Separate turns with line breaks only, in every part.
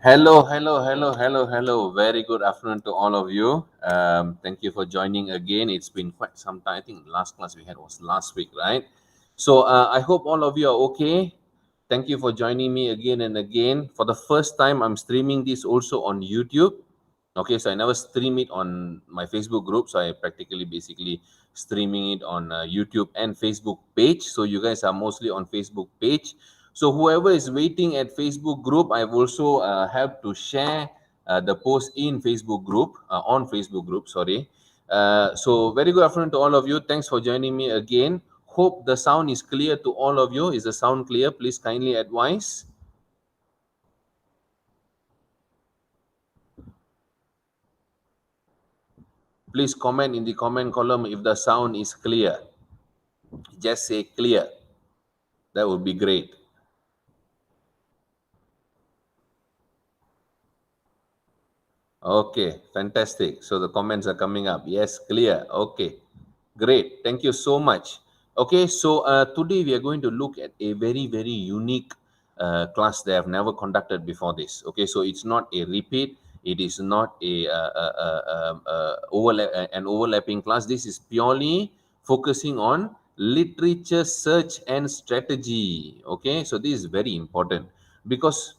Hello. Very good afternoon to all of you. Thank you for joining again. It's been quite some time. I think last class we had was last week, right? So I hope all of you are okay. Thank you for joining me again and again. For the first time, I'm streaming this also on YouTube. Okay, so I never stream it on my Facebook group. So I practically basically streaming it on YouTube and Facebook page. So you guys are mostly on Facebook page. So whoever is waiting at Facebook group, I've also helped to share the post in Facebook group, on Facebook group, sorry. So very good afternoon to all of you. Thanks for joining me again. Hope the sound is clear to all of you. Is the sound clear? Please kindly advise. Please comment in the comment column if the sound is clear. Just say clear. That would be great. Okay, fantastic. So the comments are coming up. Yes, clear. Okay, great. Thank you so much. Okay, so today we are going to look at a very unique class that I've never conducted before this. Okay, so it's not a repeat. It is not an overlapping class. This is purely focusing on literature search and strategy. Okay, so this is very important because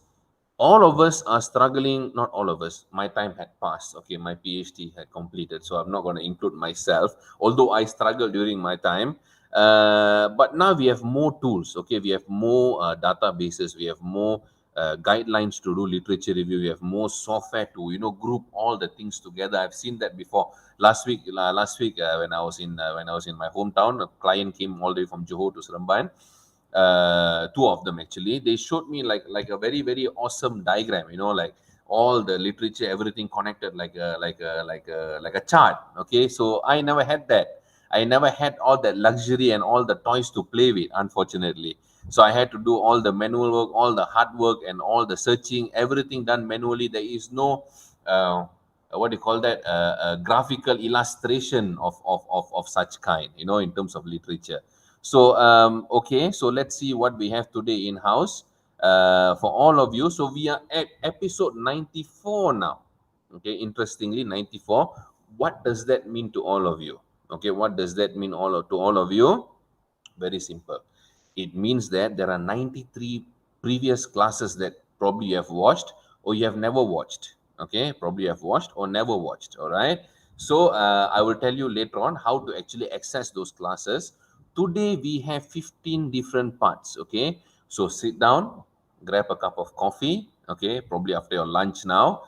all of us are struggling. Not all of us, my time had passed. Okay, my PhD had completed, so I'm not going to include myself, although I struggled during my time. But now we have more tools. Okay, we have more databases, we have more guidelines to do literature review, we have more software to group all the things together. I've seen that before. Last week when I was in my hometown, a client came all the way from Johor to Seremban. Two of them actually. They showed me like a very awesome diagram, like all the literature, everything connected like a chart. Okay, so I never had that. I never had all that luxury and all the toys to play with, unfortunately. So I had to do all the manual work, all the hard work, and all the searching, everything done manually. There is no what do you call that, graphical illustration of such kind, in terms of literature. So, okay, so let's see what we have today in house for all of you. So, we are at episode 94 now. Okay, interestingly, 94. What does that mean to all of you? Okay, what does that mean to all of you? Very simple. It means that there are 93 previous classes that probably you have watched or you have never watched. Okay, probably you have watched or never watched. All right. So I will tell you later on how to actually access those classes. Today we have 15 different parts. Okay, so sit down, grab a cup of coffee. Okay, probably after your lunch now.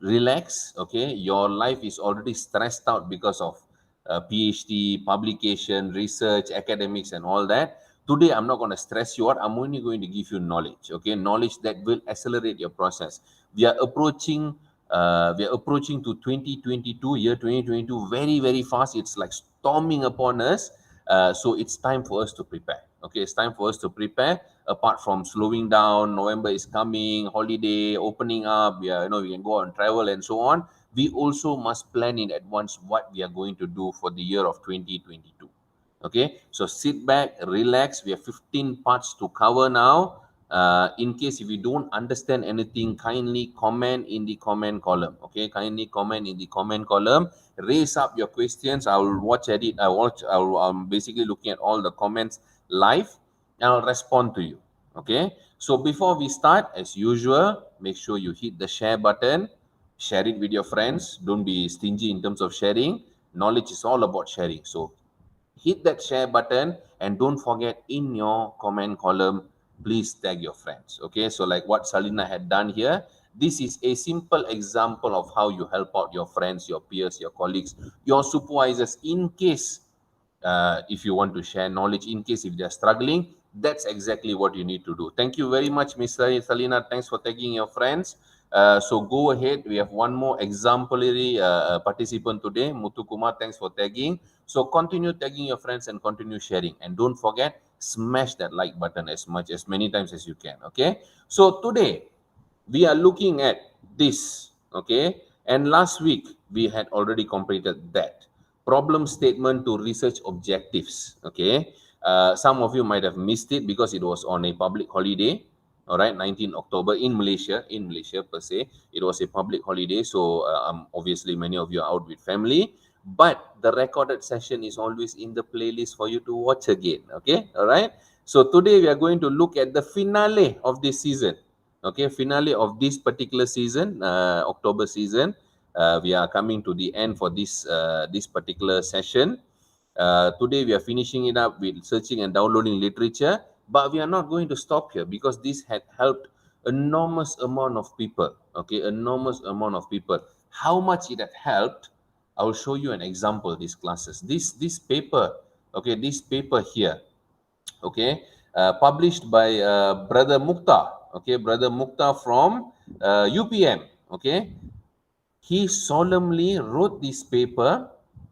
Relax. Okay, your life is already stressed out because of PhD, publication, research, academics, and all that. Today, I'm not going to stress you out. I'm only going to give you knowledge. Okay, knowledge that will accelerate your process. We are approaching. We are approaching to 2022, year 2022, very fast. It's like storming upon us. So it's time for us to prepare. Okay, it's time for us to prepare. Apart from slowing down, November is coming, holiday opening up. We can go on travel and so on. We also must plan in advance what we are going to do for the year of 2022. Okay, so sit back, relax. We have 15 parts to cover now. In case if you don't understand anything, kindly comment in the comment column. Okay, kindly comment in the comment column. Raise up your questions. I will watch at it. I'm basically looking at all the comments live, and I'll respond to you. Okay, so before we start, as usual, make sure you hit the share button. Share it with your friends. Don't be stingy in terms of sharing. Knowledge is all about sharing. So hit that share button, and don't forget, in your comment column, please tag your friends. Okay, so like what Salina had done here, this is a simple example of how you help out your friends, your peers, your colleagues, your supervisors, in case if you want to share knowledge, in case if they're struggling. That's exactly what you need to do. Thank you very much, Miss Salina. Thanks for tagging your friends. So go ahead. We have one more exemplary participant today, Muthu Kumar. Thanks for tagging. So continue tagging your friends and continue sharing. And don't forget, smash that like button as many times as you can. Okay. So today we are looking at this. Okay. And last week we had already completed that problem statement to research objectives. Okay. Some of you might have missed it because it was on a public holiday. all right, 19 October in Malaysia, per se. It was a public holiday, so obviously many of you are out with family, but the recorded session is always in the playlist for you to watch again, okay, all right. So today we are going to look at the finale of this season, okay, finale of this particular season, October season. We are coming to the end for this particular session. Today we are finishing it up with searching and downloading literature, but we are not going to stop here because this had helped enormous amount of people. Okay, enormous amount of people. How much it had helped? I will show you an example. These classes, this paper, okay, this paper here, okay, published by Brother Mukta, okay, Brother Mukta from UPM, okay. He solemnly wrote this paper,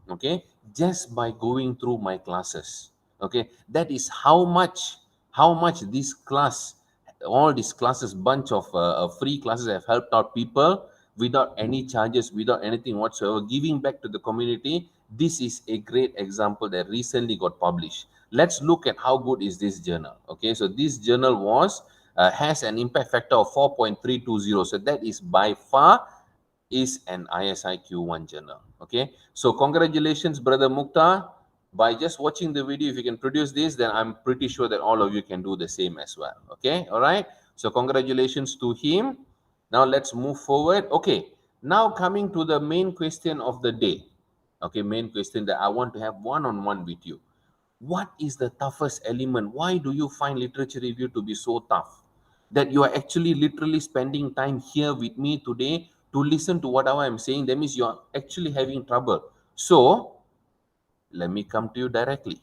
okay, just by going through my classes, okay. That is how much this class, all these classes, bunch of free classes have helped out people without any charges, without anything whatsoever, giving back to the community. This is a great example that recently got published. Let's look at how good is this journal. Okay, so this journal has an impact factor of 4.320, so that is by far is an ISIQ1 journal. Okay, so congratulations, Brother Mukta. By just watching the video, if you can produce this, then I'm pretty sure that all of you can do the same as well. Okay, all right. So congratulations to him. Now let's move forward. Okay, now coming to the main question of the day. Okay, main question that I want to have one-on-one with you. What is the toughest element? Why do you find literature review to be so tough? That you are actually literally spending time here with me today to listen to whatever I'm saying. That means you are actually having trouble. So let me come to you directly.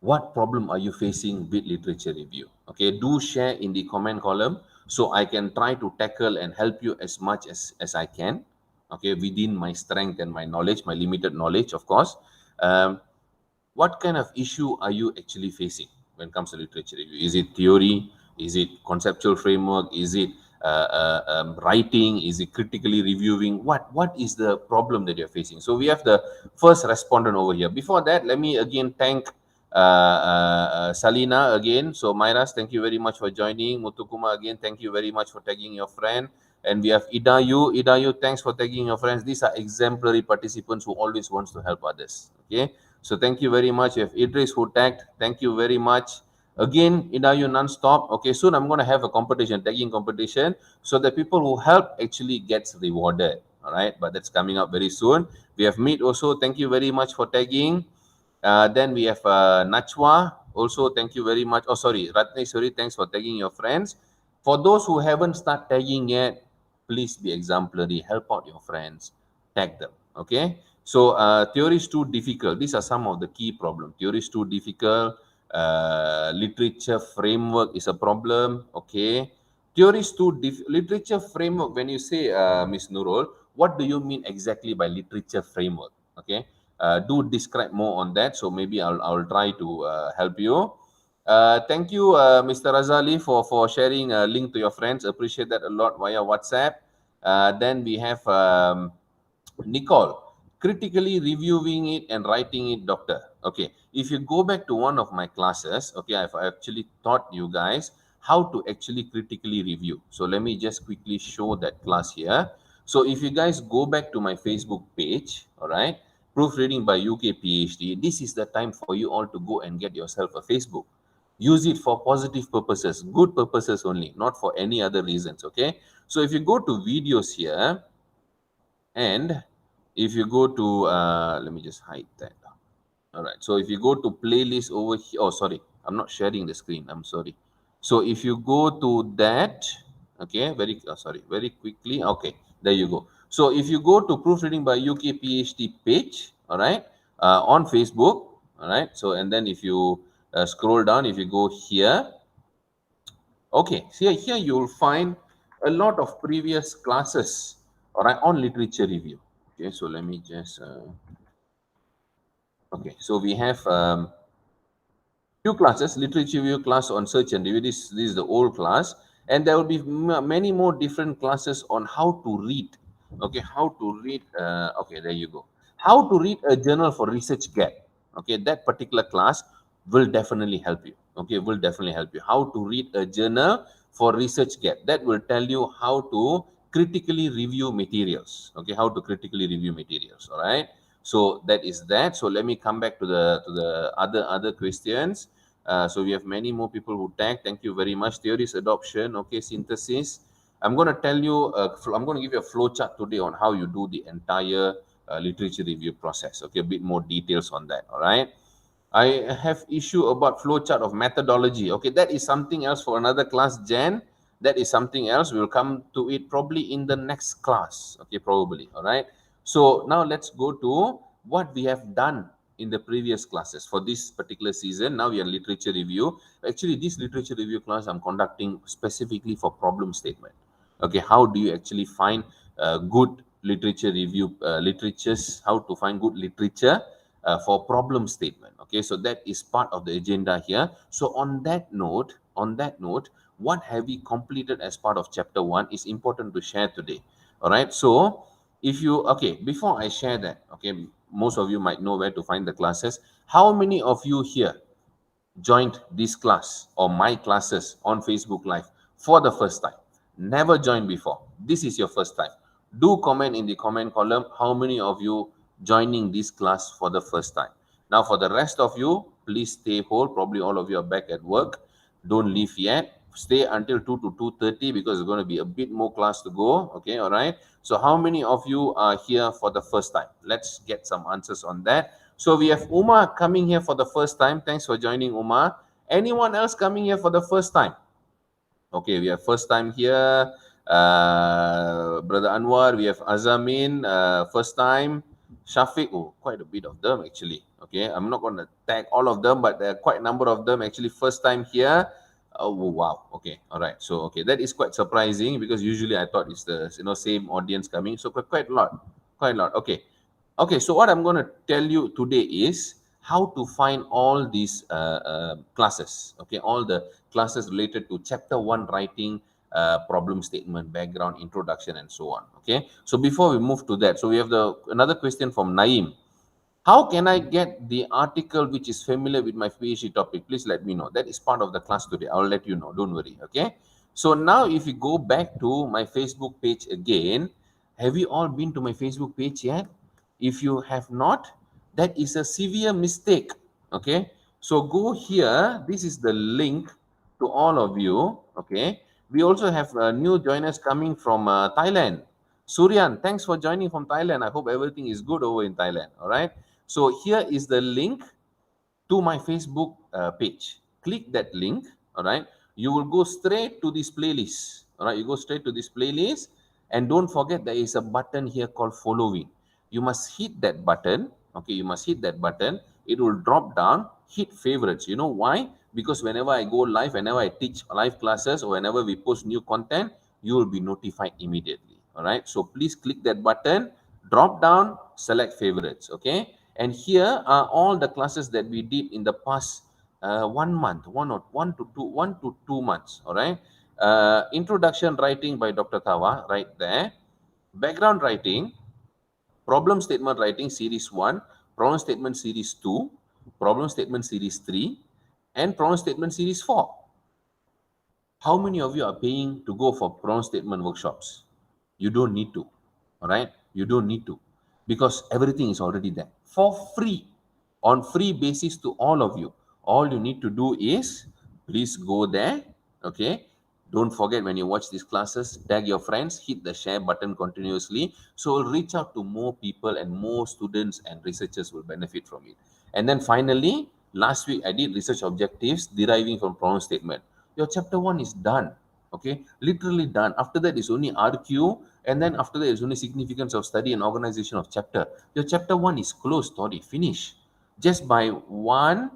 What problem are you facing with literature review? Okay, do share in the comment column so I can try to tackle and help you as much as I can. Okay, within my strength and my knowledge, my limited knowledge, of course. Um, what kind of issue are you actually facing when it comes to literature review? Is it theory? Is it conceptual framework? Is it writing? Is it critically reviewing? What is the problem that you're facing? So we have the first respondent over here. Before that, let me again thank Salina again. So Myras, thank you very much for joining. Mutukuma again, thank you very much for tagging your friend. And we have Idayu. Idayu, thanks for tagging your friends. These are exemplary participants who always wants to help others. Okay. So thank you very much. You have Idris who tagged. Thank you very much. Again, Idayu non-stop. Okay, soon I'm going to have a competition, tagging competition, so the people who help actually gets rewarded. All right, but that's coming up very soon. We have Meet also. Thank you very much for tagging. Then we have Nachwa. Also, thank you very much. Oh, sorry, Ratneshwari, thanks for tagging your friends. For those who haven't started tagging yet, please be exemplary. Help out your friends. Tag them. Okay. So theory is too difficult. These are some of the key problems. Theory is too difficult. Literature framework is a problem. Okay. Theory is too literature framework. When you say, Miss Nurul, what do you mean exactly by literature framework? Okay. Do describe more on that. So maybe I'll try to help you. Thank you, Mr. Razali, for sharing a link to your friends. Appreciate that a lot via WhatsApp. Then we have Nicole, critically reviewing it and writing it, doctor. Okay, if you go back to one of my classes, okay, I've actually taught you guys how to actually critically review. So let me just quickly show that class here. So if you guys go back to my Facebook page, all right, proofreading by UK PhD, this is the time for you all to go and get yourself a Facebook. Use it for positive purposes, good purposes only, not for any other reasons. Okay, so if you go to videos here, and if you go to let me just hide that. All right, so if you go to playlist over here, oh sorry, I'm not sharing the screen, I'm sorry. So if you go to that, okay, very quickly, okay, there you go. So if you go to proofreading by UK PhD page, all right, on Facebook, all right, so and then if you scroll down, if you go here, okay, see here you will find a lot of previous classes, all right, on literature review. Okay, so let me just okay, so we have few classes, literature review class on search and review. This is the old class, and there will be many more different classes on how to read. Okay, how to read. Okay, there you go. How to read a journal for research gap. Okay, that particular class. will definitely help you. Okay, will definitely help you. How to read a journal for research gap. That will tell you how to critically review materials. Okay, how to critically review materials. All right. So that is that. So let me come back to the other questions. So we have many more people who tag. Thank you very much. Theories adoption. Okay, synthesis. I'm going to tell you. I'm going to give you a flow chart today on how you do the entire literature review process. Okay, a bit more details on that. All right. I have issue about flowchart of methodology. Okay, that is something else for another class, Jan. That is something else. We'll come to it probably in the next class. Okay, probably. All right. So now let's go to what we have done in the previous classes for this particular season. Now we are literature review. Actually, this literature review class I'm conducting specifically for problem statement. Okay, how do you actually find good literature review literatures? How to find good literature for problem statement. Okay, so that is part of the agenda here. So on that note, what have we completed as part of chapter 1 is important to share today. All right, so if you, okay, before I share that, okay, most of you might know where to find the classes. How many of you here joined this class or my classes on Facebook Live for the first time? Never joined before. This is your first time. Do comment in the comment column how many of you joining this class for the first time. Now, for the rest of you, please stay hold. Probably all of you are back at work. Don't leave yet. Stay until 2 to 2:30 because there's going to be a bit more class to go. Okay, all right. So, how many of you are here for the first time? Let's get some answers on that. So we have Uma coming here for the first time. Thanks for joining, Uma. Anyone else coming here for the first time? Okay, we have first time here. Brother Anwar, we have Azamin, first time. Shafiq, oh, quite a bit of them actually. Okay, I'm not going to tag all of them, but there are quite a number of them actually first time here. Oh wow. Okay, all right. So okay, that is quite surprising because usually I thought it's the same audience coming. So quite a lot, quite a lot. Okay, okay. So what I'm going to tell you today is how to find all these classes. Okay, all the classes related to chapter 1 writing, problem statement, background, introduction, and so on. Okay, so before we move to that, so we have the another question from Naeem. How can I get the article which is familiar with my PhD topic? Please let me know. That is part of the class today. I'll let you know. Don't worry. Okay. So now if you go back to my Facebook page again, have you all been to my Facebook page yet? If you have not, that is a severe mistake. Okay. So go here. This is the link to all of you. Okay. We also have new joiners coming from Thailand. Suryan, thanks for joining from Thailand. I hope everything is good over in Thailand. All right. So here is the link to my Facebook page. Click that link. All right. You will go straight to this playlist. All right. You go straight to this playlist. And don't forget there is a button here called following. You must hit that button. Okay. You must hit that button. It will drop down. Hit favorites. You know why? Because whenever I go live, whenever I teach live classes, or whenever we post new content, you will be notified immediately. All right. So please click that button, drop down, select favorites. Okay. And here are all the classes that we did in the past 1 month, 1 to 2 months. All right. Introduction writing by Dr. Tawa, right there. Background writing, problem statement writing series 1, problem statement series 2, problem statement series 3, and problem statement series 4. How many of you are paying to go for problem statement workshops? You don't need to. All right. You don't need to because everything is already there for free, on free basis to all of you. All you need to do is please go there. Okay. Don't forget when you watch these classes, tag your friends, hit the share button continuously. So reach out to more people and more students and researchers will benefit from it. And then finally, last week I did research objectives deriving from problem statement. Your chapter 1 is done. Okay, literally done. After that is only RQ, and then after that is only significance of study and organization of chapter. Your chapter 1 is closed, story, finish. Just by one,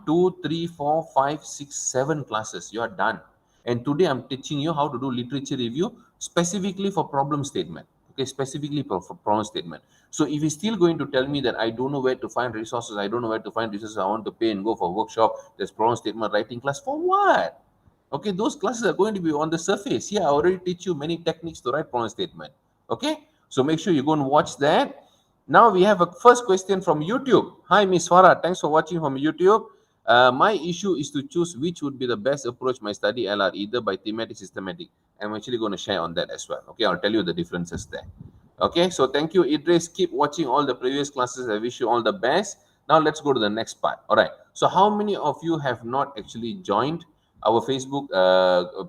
two, three, 4, 5, 6, 7 classes, you are done. And today I'm teaching you how to do literature review specifically for problem statement. Okay, specifically for problem statement. So if you're still going to tell me that I don't know where to find resources, I don't know where to find resources, I want to pay and go for workshop, there's problem statement writing class, for what? Okay, those classes are going to be on the surface. Yeah, I already teach you many techniques to write problem statement. Okay, so make sure you go and watch that. Now we have a first question from YouTube. Hi, Miss Farah. Thanks for watching from YouTube. My issue is to choose which would be the best approach my study LR, either by thematic, systematic. I'm actually going to share on that as well. Okay, I'll tell you the differences there. Okay, so thank you, Idris. Keep watching all the previous classes. I wish you all the best. Now let's go to the next part. All right. So how many of you have not actually joined our Facebook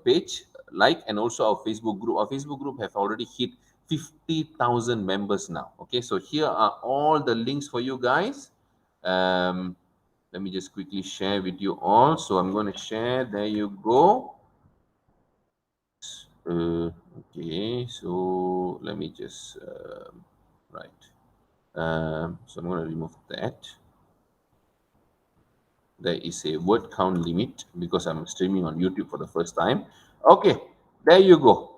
page, like, and also our Facebook group? Our Facebook group have already hit 50,000 members now. Okay, so here are all the links for you guys. Um, let me just quickly share with you all. So I'm going to share. There you go. Okay, so let me just right. So I'm going to remove that. There is a word count limit because I'm streaming on YouTube for the first time. Okay, there you go.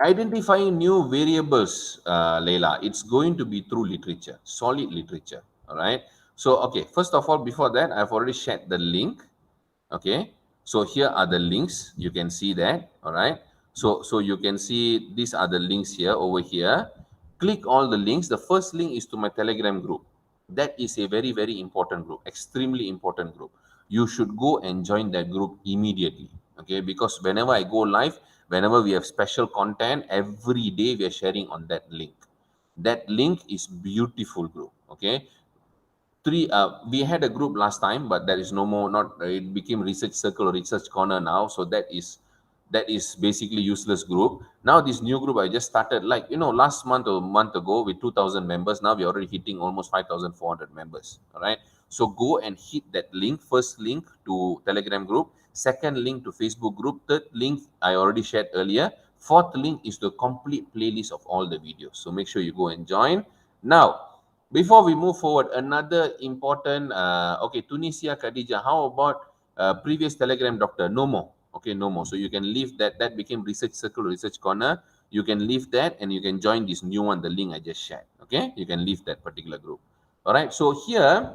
Identifying new variables, Leila, it's going to be through literature, solid literature. All right. So, okay, first of all, before that, I've already shared the link. Okay. So here are the links. You can see that. All right. So you can see these are the links here over here. Click all the links. The first link is to my Telegram group. That is a very, very important group, extremely important group. You should go and join that group immediately. Okay, because whenever I go live, whenever we have special content, every day we are sharing on that link. That link is beautiful group. Okay, three we had a group last time, but there is no more. Not it became research circle or research corner now, so that is basically useless group. Now this new group I just started, like, last month or a month ago, with 2,000 members. Now we're already hitting almost 5,400 members. All right, so go and hit that link. First link to Telegram group, second link to Facebook group, third link I already shared earlier, fourth link is the complete playlist of all the videos. So make sure you go and join now. Before we move forward, another important, okay, Tunisia Khadija, how about previous Telegram doctor? No more. Okay, no more. So you can leave that. That became Research Circle, Research Corner. You can leave that and you can join this new one, the link I just shared. Okay, you can leave that particular group. All right, so here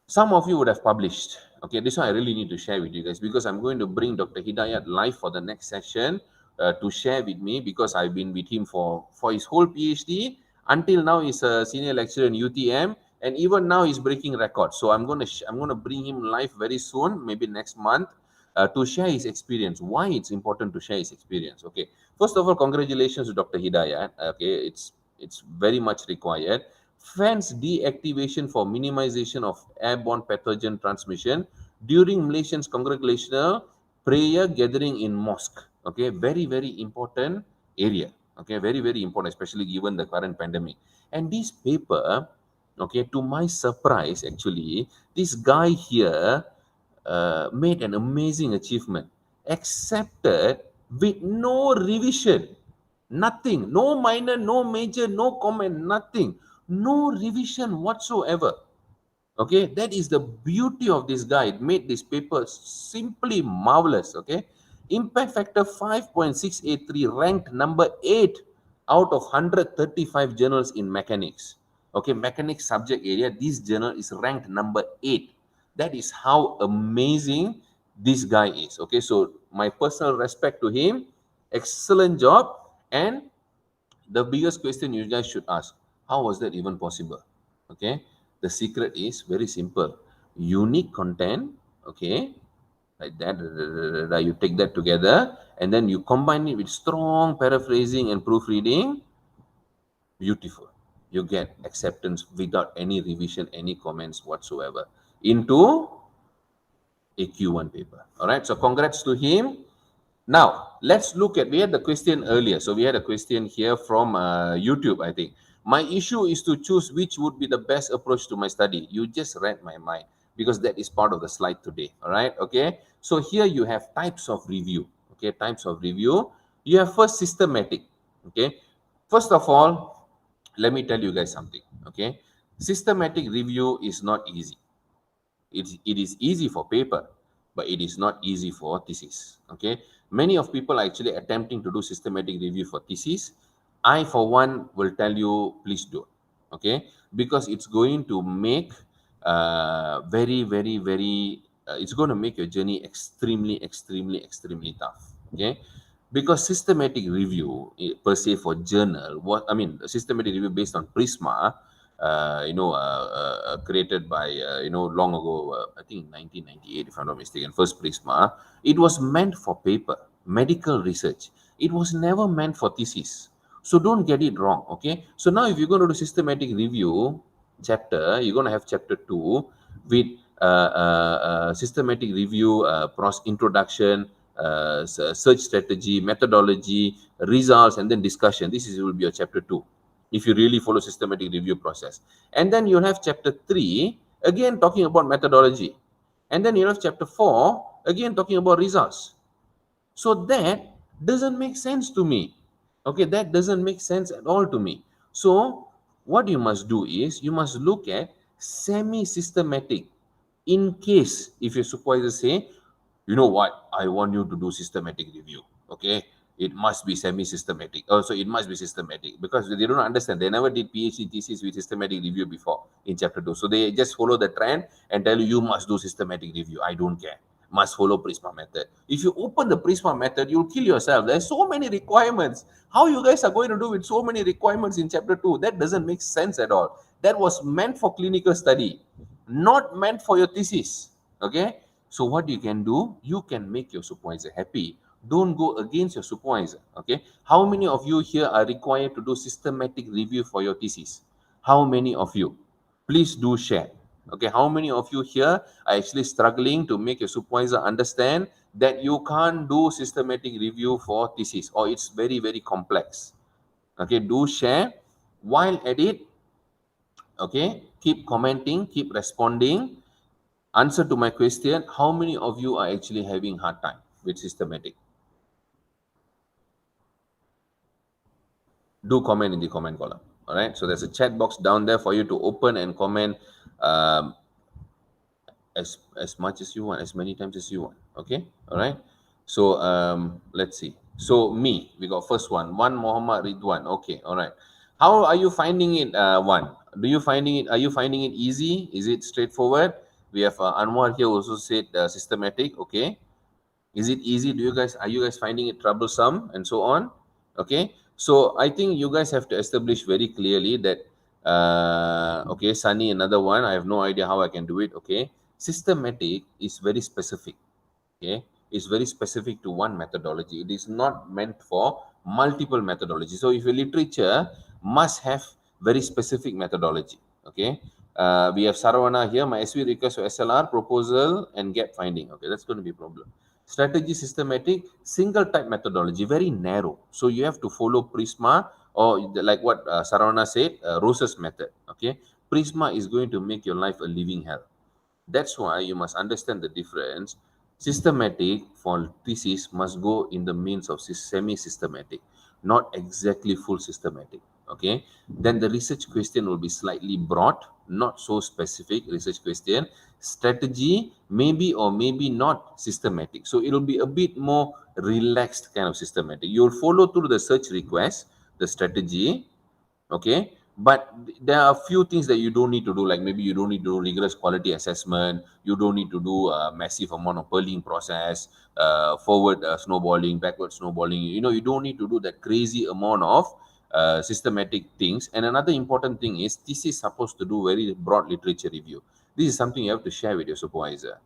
some of you would have published. Okay, this one I really need to share with you guys because I'm going to bring Dr. Hidayat live for the next session to share with me, because I've been with him for his whole PhD. Until now, he's a senior lecturer in UTM, and even now he's breaking records. So I'm gonna bring him live very soon, maybe next month, to share his experience. Why it's important to share his experience? Okay, first of all, congratulations to Dr. Hidayat. Okay, it's very much required. Fence deactivation for minimization of airborne pathogen transmission during Malaysians' congregational prayer gathering in mosque. Okay, very, very important area. Okay, very, very important, especially given the current pandemic. And this paper, okay, to my surprise, actually, this guy here made an amazing achievement, accepted with no revision, nothing, no minor, no major, no comment, nothing, no revision whatsoever. Okay, that is the beauty of this guy. It made this paper simply marvelous. Okay, impact factor 5.683, ranked number 8 out of 135 journals in mechanics. Okay, mechanics subject area, this journal is ranked number 8. That is how amazing this guy is. Okay, so my personal respect to him, excellent job. And the biggest question you guys should ask, how was that even possible? Okay, the secret is very simple: unique content. Okay, like that, you take that together and then you combine it with strong paraphrasing and proofreading. Beautiful, you get acceptance without any revision, any comments whatsoever into a Q1 paper. All right, so congrats to him. Now, let's look at, we had the question earlier. So we had a question here from YouTube, I think. My issue is to choose which would be the best approach to my study. You just read my mind, because that is part of the slide today. All right. Okay. So here you have types of review. Okay. Types of review. You have first systematic. Okay. First of all, let me tell you guys something. Okay. Systematic review is not easy. It is easy for paper, but it is not easy for thesis. Okay, many of people are actually attempting to do systematic review for thesis. I, for one, will tell you, please do. Okay, because it's going to make very, very, very. It's going to make your journey extremely, extremely, extremely tough. Okay, because systematic review per se for journal, what I mean, a systematic review based on Prisma, created by long ago, I think 1998 if I'm not mistaken, first Prisma. It was meant for paper, medical research. It was never meant for thesis. So don't get it wrong. Okay, so now if you're going to do systematic review chapter, you're going to have chapter 2 with systematic review, introduction, search strategy, methodology, results, and then discussion. This is will be your chapter 2 if you really follow systematic review process. And then you'll have chapter 3 again talking about methodology, and then you'll have chapter 4 again talking about results. So that doesn't make sense to me. Okay, that doesn't make sense at all to me. So what you must do is you must look at semi-systematic. In case if your supervisor say, you know what, I want you to do systematic review. Okay, it must be semi-systematic. Also, it must be systematic because they don't understand. They never did PhD thesis with systematic review before in chapter 2. So they just follow the trend and tell you, you must do systematic review. I don't care, must follow Prisma method. If you open the Prisma method, you'll kill yourself. There's so many requirements. How you guys are going to do with so many requirements in chapter 2? That doesn't make sense at all. That was meant for clinical study, not meant for your thesis. Okay, so what you can do, you can make your supervisor happy. Don't go against your supervisor. Okay, how many of you here are required to do systematic review for your thesis? How many of you? Please do share. Okay, how many of you here are actually struggling to make your supervisor understand that you can't do systematic review for thesis, or it's very, very complex? Okay, do share. While at it, okay, keep commenting, keep responding. Answer to my question, how many of you are actually having hard time with systematic? Do comment in the comment column. All right, so there's a chat box down there for you to open and comment, um, as much as you want, as many times as you want. Okay, all right. So let's see. So me, we got first one Muhammad Ridwan. Okay, all right. How are you finding it? One, do you finding it? Are you finding it easy? Is it straightforward? We have Anwar here also said systematic. Okay, is it easy? Do you guys, are you guys finding it troublesome and so on? Okay, so I think you guys have to establish very clearly that okay, Sunny, another one, I have no idea how I can do it. Okay, systematic is very specific. Okay, it's very specific to one methodology. It is not meant for multiple methodology. So if a literature must have very specific methodology. Okay, we have Saravana here. My SV request for SLR proposal and gap finding. Okay, that's going to be a problem. Strategy systematic, single type methodology, very narrow. So you have to follow Prisma, or like what Saravana said, Rose's method. Okay, Prisma is going to make your life a living hell. That's why you must understand the difference. Systematic for thesis must go in the means of semi-systematic, not exactly full systematic. Okay. Then the research question will be slightly broad, not so specific research question. Strategy, maybe or maybe not systematic. So it will be a bit more relaxed kind of systematic. You'll follow through the search request, the strategy, okay, but there are a few things that you don't need to do, like maybe you don't need to do rigorous quality assessment, you don't need to do a massive amount of pearling process, forward snowballing, backward snowballing, you don't need to do that crazy amount of systematic things. And another important thing is this is supposed to do very broad literature review. This is something you have to share with your supervisor.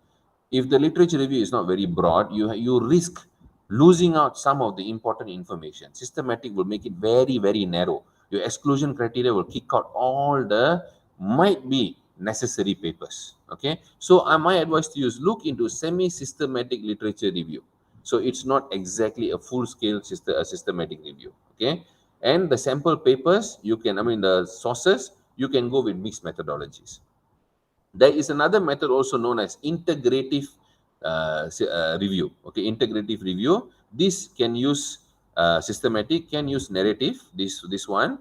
If the literature review is not very broad, you risk losing out some of the important information. Systematic will make it very, very narrow. Your exclusion criteria will kick out all the might be necessary papers. Okay, so my advice to you is look into semi-systematic literature review. So it's not exactly a full-scale systematic review. Okay, and the sample papers you can, I mean the sources, you can go with mixed methodologies. There is another method also known as integrative review. Okay, integrative review. This can use systematic, can use narrative. This one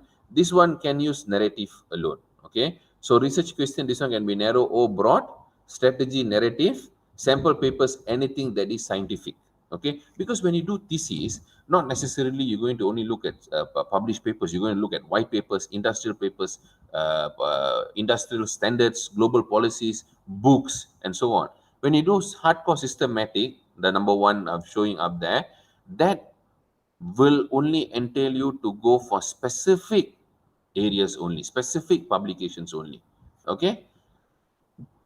can use narrative alone. Okay, so research question. This one can be narrow or broad. Strategy, narrative. Sample papers, anything that is scientific. Okay, because when you do thesis, not necessarily you're going to only look at published papers. You're going to look at white papers, industrial papers, industrial standards, global policies, books, and so on. When you do hardcore systematic, the number one showing up there, that will only entail you to go for specific areas only, specific publications only. Okay.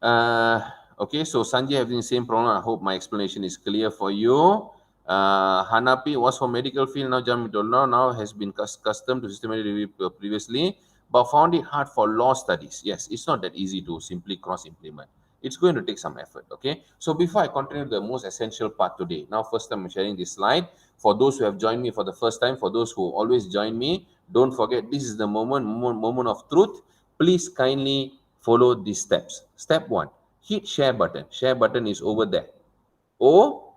Uh, okay, so Sanjay having the same problem. I hope my explanation is clear for you. Hanapi was for medical field, now jump into law, now has been custom to systematic review previously, but found it hard for law studies. Yes, it's not that easy to simply cross implement. It's going to take some effort. Okay, so before I continue the most essential part today, now first time I'm sharing this slide. For those who have joined me for the first time, for those who always join me, don't forget this is the moment of truth. Please kindly follow these steps. Step one, hit share button. Share button is over there. Or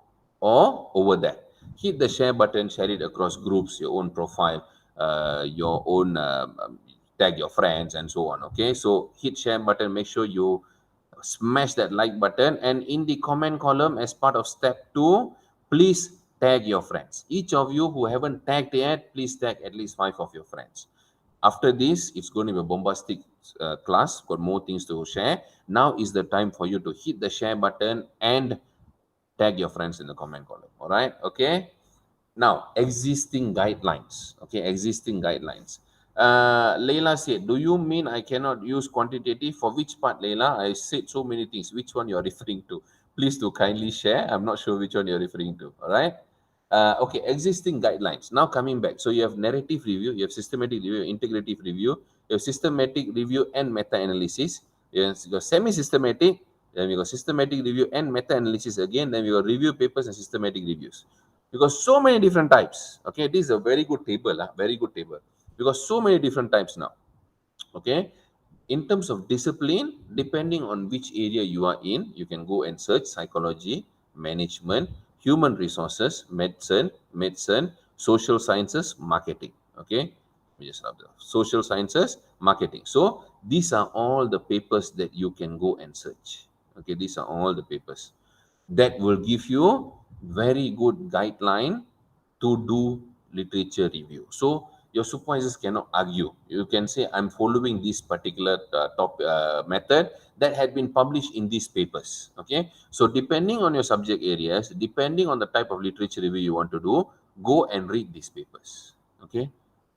over there. Hit the share button, share it across groups, your own profile, your own tag your friends and so on. Okay, so hit share button, make sure you smash that like button, and in the comment column as part of step 2, please tag your friends. Each of you who haven't tagged yet, please tag at least 5 of your friends. After this, it's going to be a bombastic class, got more things to share. Now is the time for you to hit the share button and tag your friends in the comment column. All right, okay. Now, existing guidelines. Okay, existing guidelines. Leila said, do you mean I cannot use quantitative? For which part, Leila? I said so many things. Which one you're referring to? Please do kindly share. I'm not sure which one you're referring to. All right. Okay, existing guidelines. Now coming back. So you have narrative review, you have systematic review, integrative review, you have systematic review and meta-analysis. You have semi-systematic, then we got systematic review and meta-analysis again, then we got review papers and systematic reviews. Because so many different types. Okay, this is a very good table, very good table. Because so many different types now. Okay, in terms of discipline, depending on which area you are in, you can go and search psychology, management, human resources, medicine, social sciences, marketing. Okay, we just have the social sciences, marketing. So these are all the papers that you can go and search. Okay, these are all the papers that will give you very good guideline to do literature review. So your supervisors cannot argue. You can say, I'm following this particular method that had been published in these papers. Okay. So depending on your subject areas, depending on the type of literature review you want to do, go and read these papers. Okay.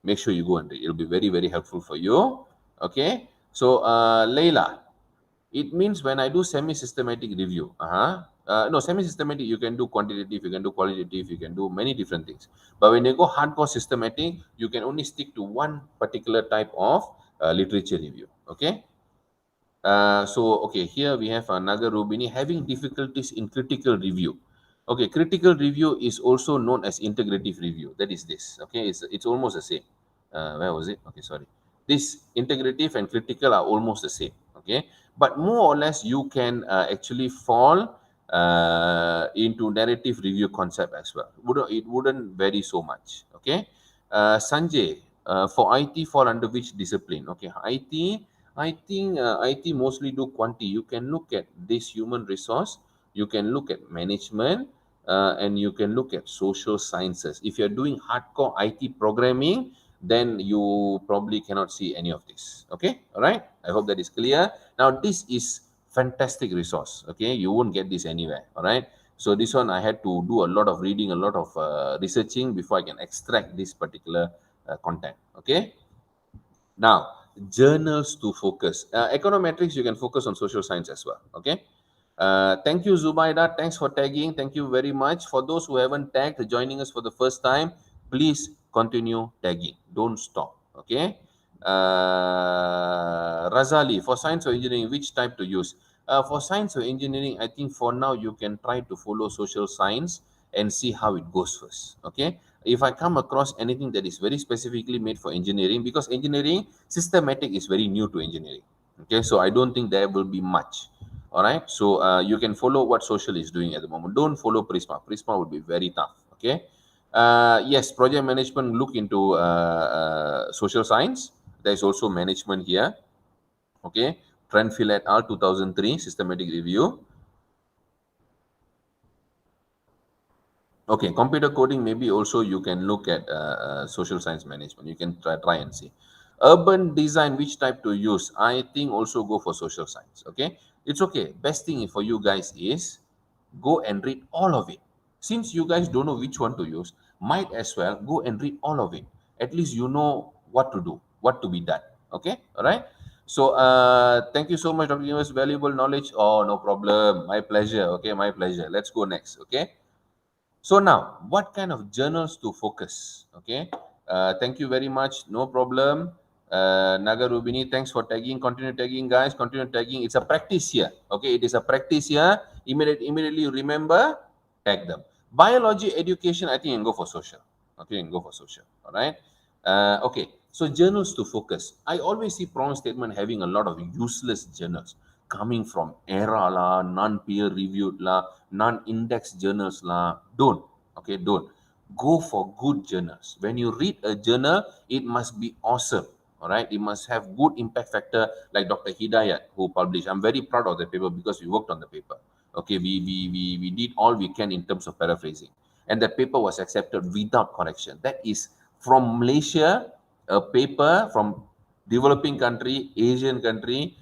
Make sure you go and read. It'll be very, very helpful for you. Okay. So, Leila, it means when I do semi-systematic review, no, semi-systematic, you can do quantitative, you can do qualitative, you can do many different things. But when you go hardcore systematic, you can only stick to one particular type of literature review. Okay. Okay, here we have another Rubini having difficulties in critical review. Okay, critical review is also known as integrative review. That is this. Okay, it's almost the same. Where was it? Okay, sorry. This integrative and critical are almost the same. Okay, but more or less you can actually fall into narrative review concept as well. It wouldn't vary so much. Okay, Sanjay, for IT fall under which discipline? Okay, I think IT mostly do quanti. You can look at this human resource, you can look at management, and you can look at social sciences. If you're doing hardcore IT programming, then you probably cannot see any of this. Okay, all right. I hope that is clear. Now, this is fantastic resource. Okay, you won't get this anywhere. All right. So this one I had to do a lot of reading, a lot of researching before I can extract this particular content. Okay. Now, journals to focus. Econometrics, you can focus on social science as well. Okay. Thank you, Zubaida. Thanks for tagging. Thank you very much. For those who haven't tagged, joining us for the first time, please continue tagging. Don't stop. Okay. Razali, for science or engineering, which type to use? For science or engineering, I think for now you can try to follow social science and see how it goes first. Okay. If I come across anything that is very specifically made for engineering, because engineering systematic is very new to engineering. Okay, so I don't think there will be much. All right, so you can follow what social is doing at the moment. Don't follow Prisma. Prisma would be very tough. Okay. Yes, project management, look into social science. There is also management here. Okay, Trenfield et al. 2003 systematic review. Okay, computer coding, maybe also you can look at social science management. You can try and see. Urban design, which type to use? I think also go for social science. Okay, it's okay. Best thing for you guys is go and read all of it. Since you guys don't know which one to use, might as well go and read all of it. At least you know what to do, what to be done. Okay, all right. So thank you so much, Dr. Universe. Valuable knowledge. Oh, no problem. My pleasure. Okay, my pleasure. Let's go next. Okay. So now, what kind of journals to focus? Okay. Thank you very much. No problem. Naga Rubini, thanks for tagging. Continue tagging, guys. Continue tagging. It's a practice here. Okay, it is a practice here. Immediately you remember, tag them. Biology education, I think you can go for social. Okay, you can go for social. All right. Okay. So journals to focus. I always see problem statement having a lot of useless journals coming from era la, non-peer reviewed la, non-index journals la. Don't. Okay, don't. Go for good journals. When you read a journal, it must be awesome. All right, it must have good impact factor, like Dr. Hidayat who published. I'm very proud of the paper because we worked on the paper. Okay, we did all we can in terms of paraphrasing, and that paper was accepted without correction. That is from Malaysia, a paper from developing country, Asian country,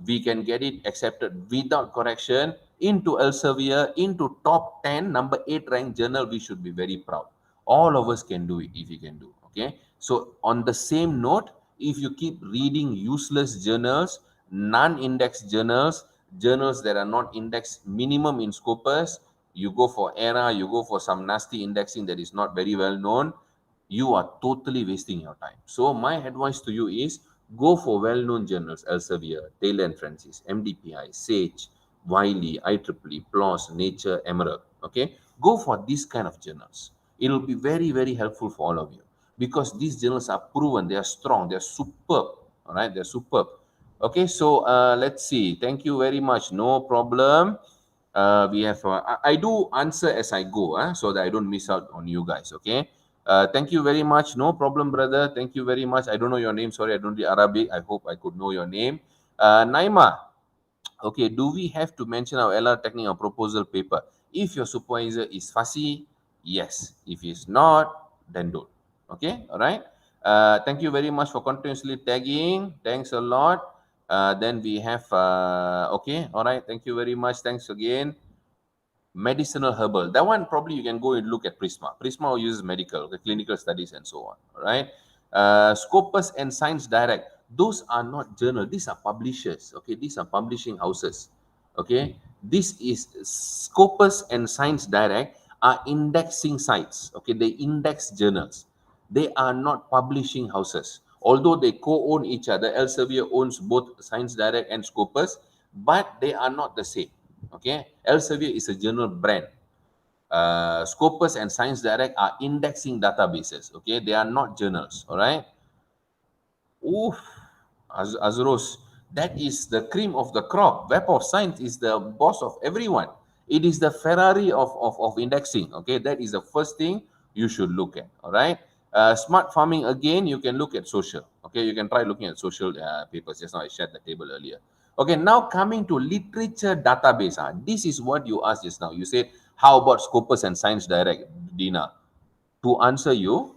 we can get it accepted without correction into Elsevier, into top 10, number 8 ranked journal. We should be very proud. All of us can do it if we can do. Okay. So on the same note, if you keep reading useless journals, non-indexed journals, journals that are not indexed minimum in Scopus, you go for ERA, you go for some nasty indexing that is not very well known, you are totally wasting your time. So my advice to you is go for well-known journals, Elsevier, Taylor and Francis, MDPI, Sage, Wiley, IEEE, PLOS, Nature, Emerald. Okay, go for these kind of journals. It will be very, very helpful for all of you because these journals are proven, they are strong, they are superb. All right, they're superb. Okay, so let's see. Thank you very much. No problem. We have I do answer as I go, so that I don't miss out on you guys. Okay. Thank you very much. No problem, brother. Thank you very much. I don't know your name. Sorry, I don't read Arabic. I hope I could know your name. Naima, okay, do we have to mention our LR technique or proposal paper? If your supervisor is fussy, yes. If he's not, then don't. Okay, all right. Thank you very much for continuously tagging. Thanks a lot. Then we have, okay, all right. Thank you very much. Thanks again. Medicinal herbal, that one probably you can go and look at Prisma uses medical, the clinical studies and so on. All right. Scopus and Science Direct, those are not journal, these are publishers. Okay, these are publishing houses. Okay, this is Scopus and Science Direct are indexing sites. Okay, they index journals, they are not publishing houses, although they co-own each other. Elsevier owns both Science Direct and Scopus, but they are not the same. Okay, Elsevier is a journal brand. Scopus and Science Direct are indexing databases. Okay, they are not journals. All right. Oof, Azros, that is the cream of the crop. Web of Science is the boss of everyone. It is the Ferrari of indexing. Okay, that is the first thing you should look at. All right. Smart farming, again, you can look at social. Okay, you can try looking at social papers. Just now I shared the table earlier. Okay, now coming to literature database. This is what you asked just now. You said, how about Scopus and Science Direct, Dina? To answer you,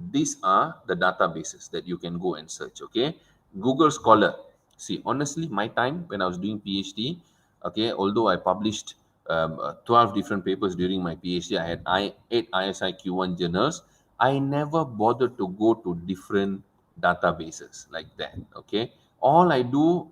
these are the databases that you can go and search. Okay, Google Scholar. See, honestly, my time when I was doing PhD, okay, although I published 12 different papers during my PhD, I had 8 ISIQ1 journals. I never bothered to go to different databases like that. Okay, all I do,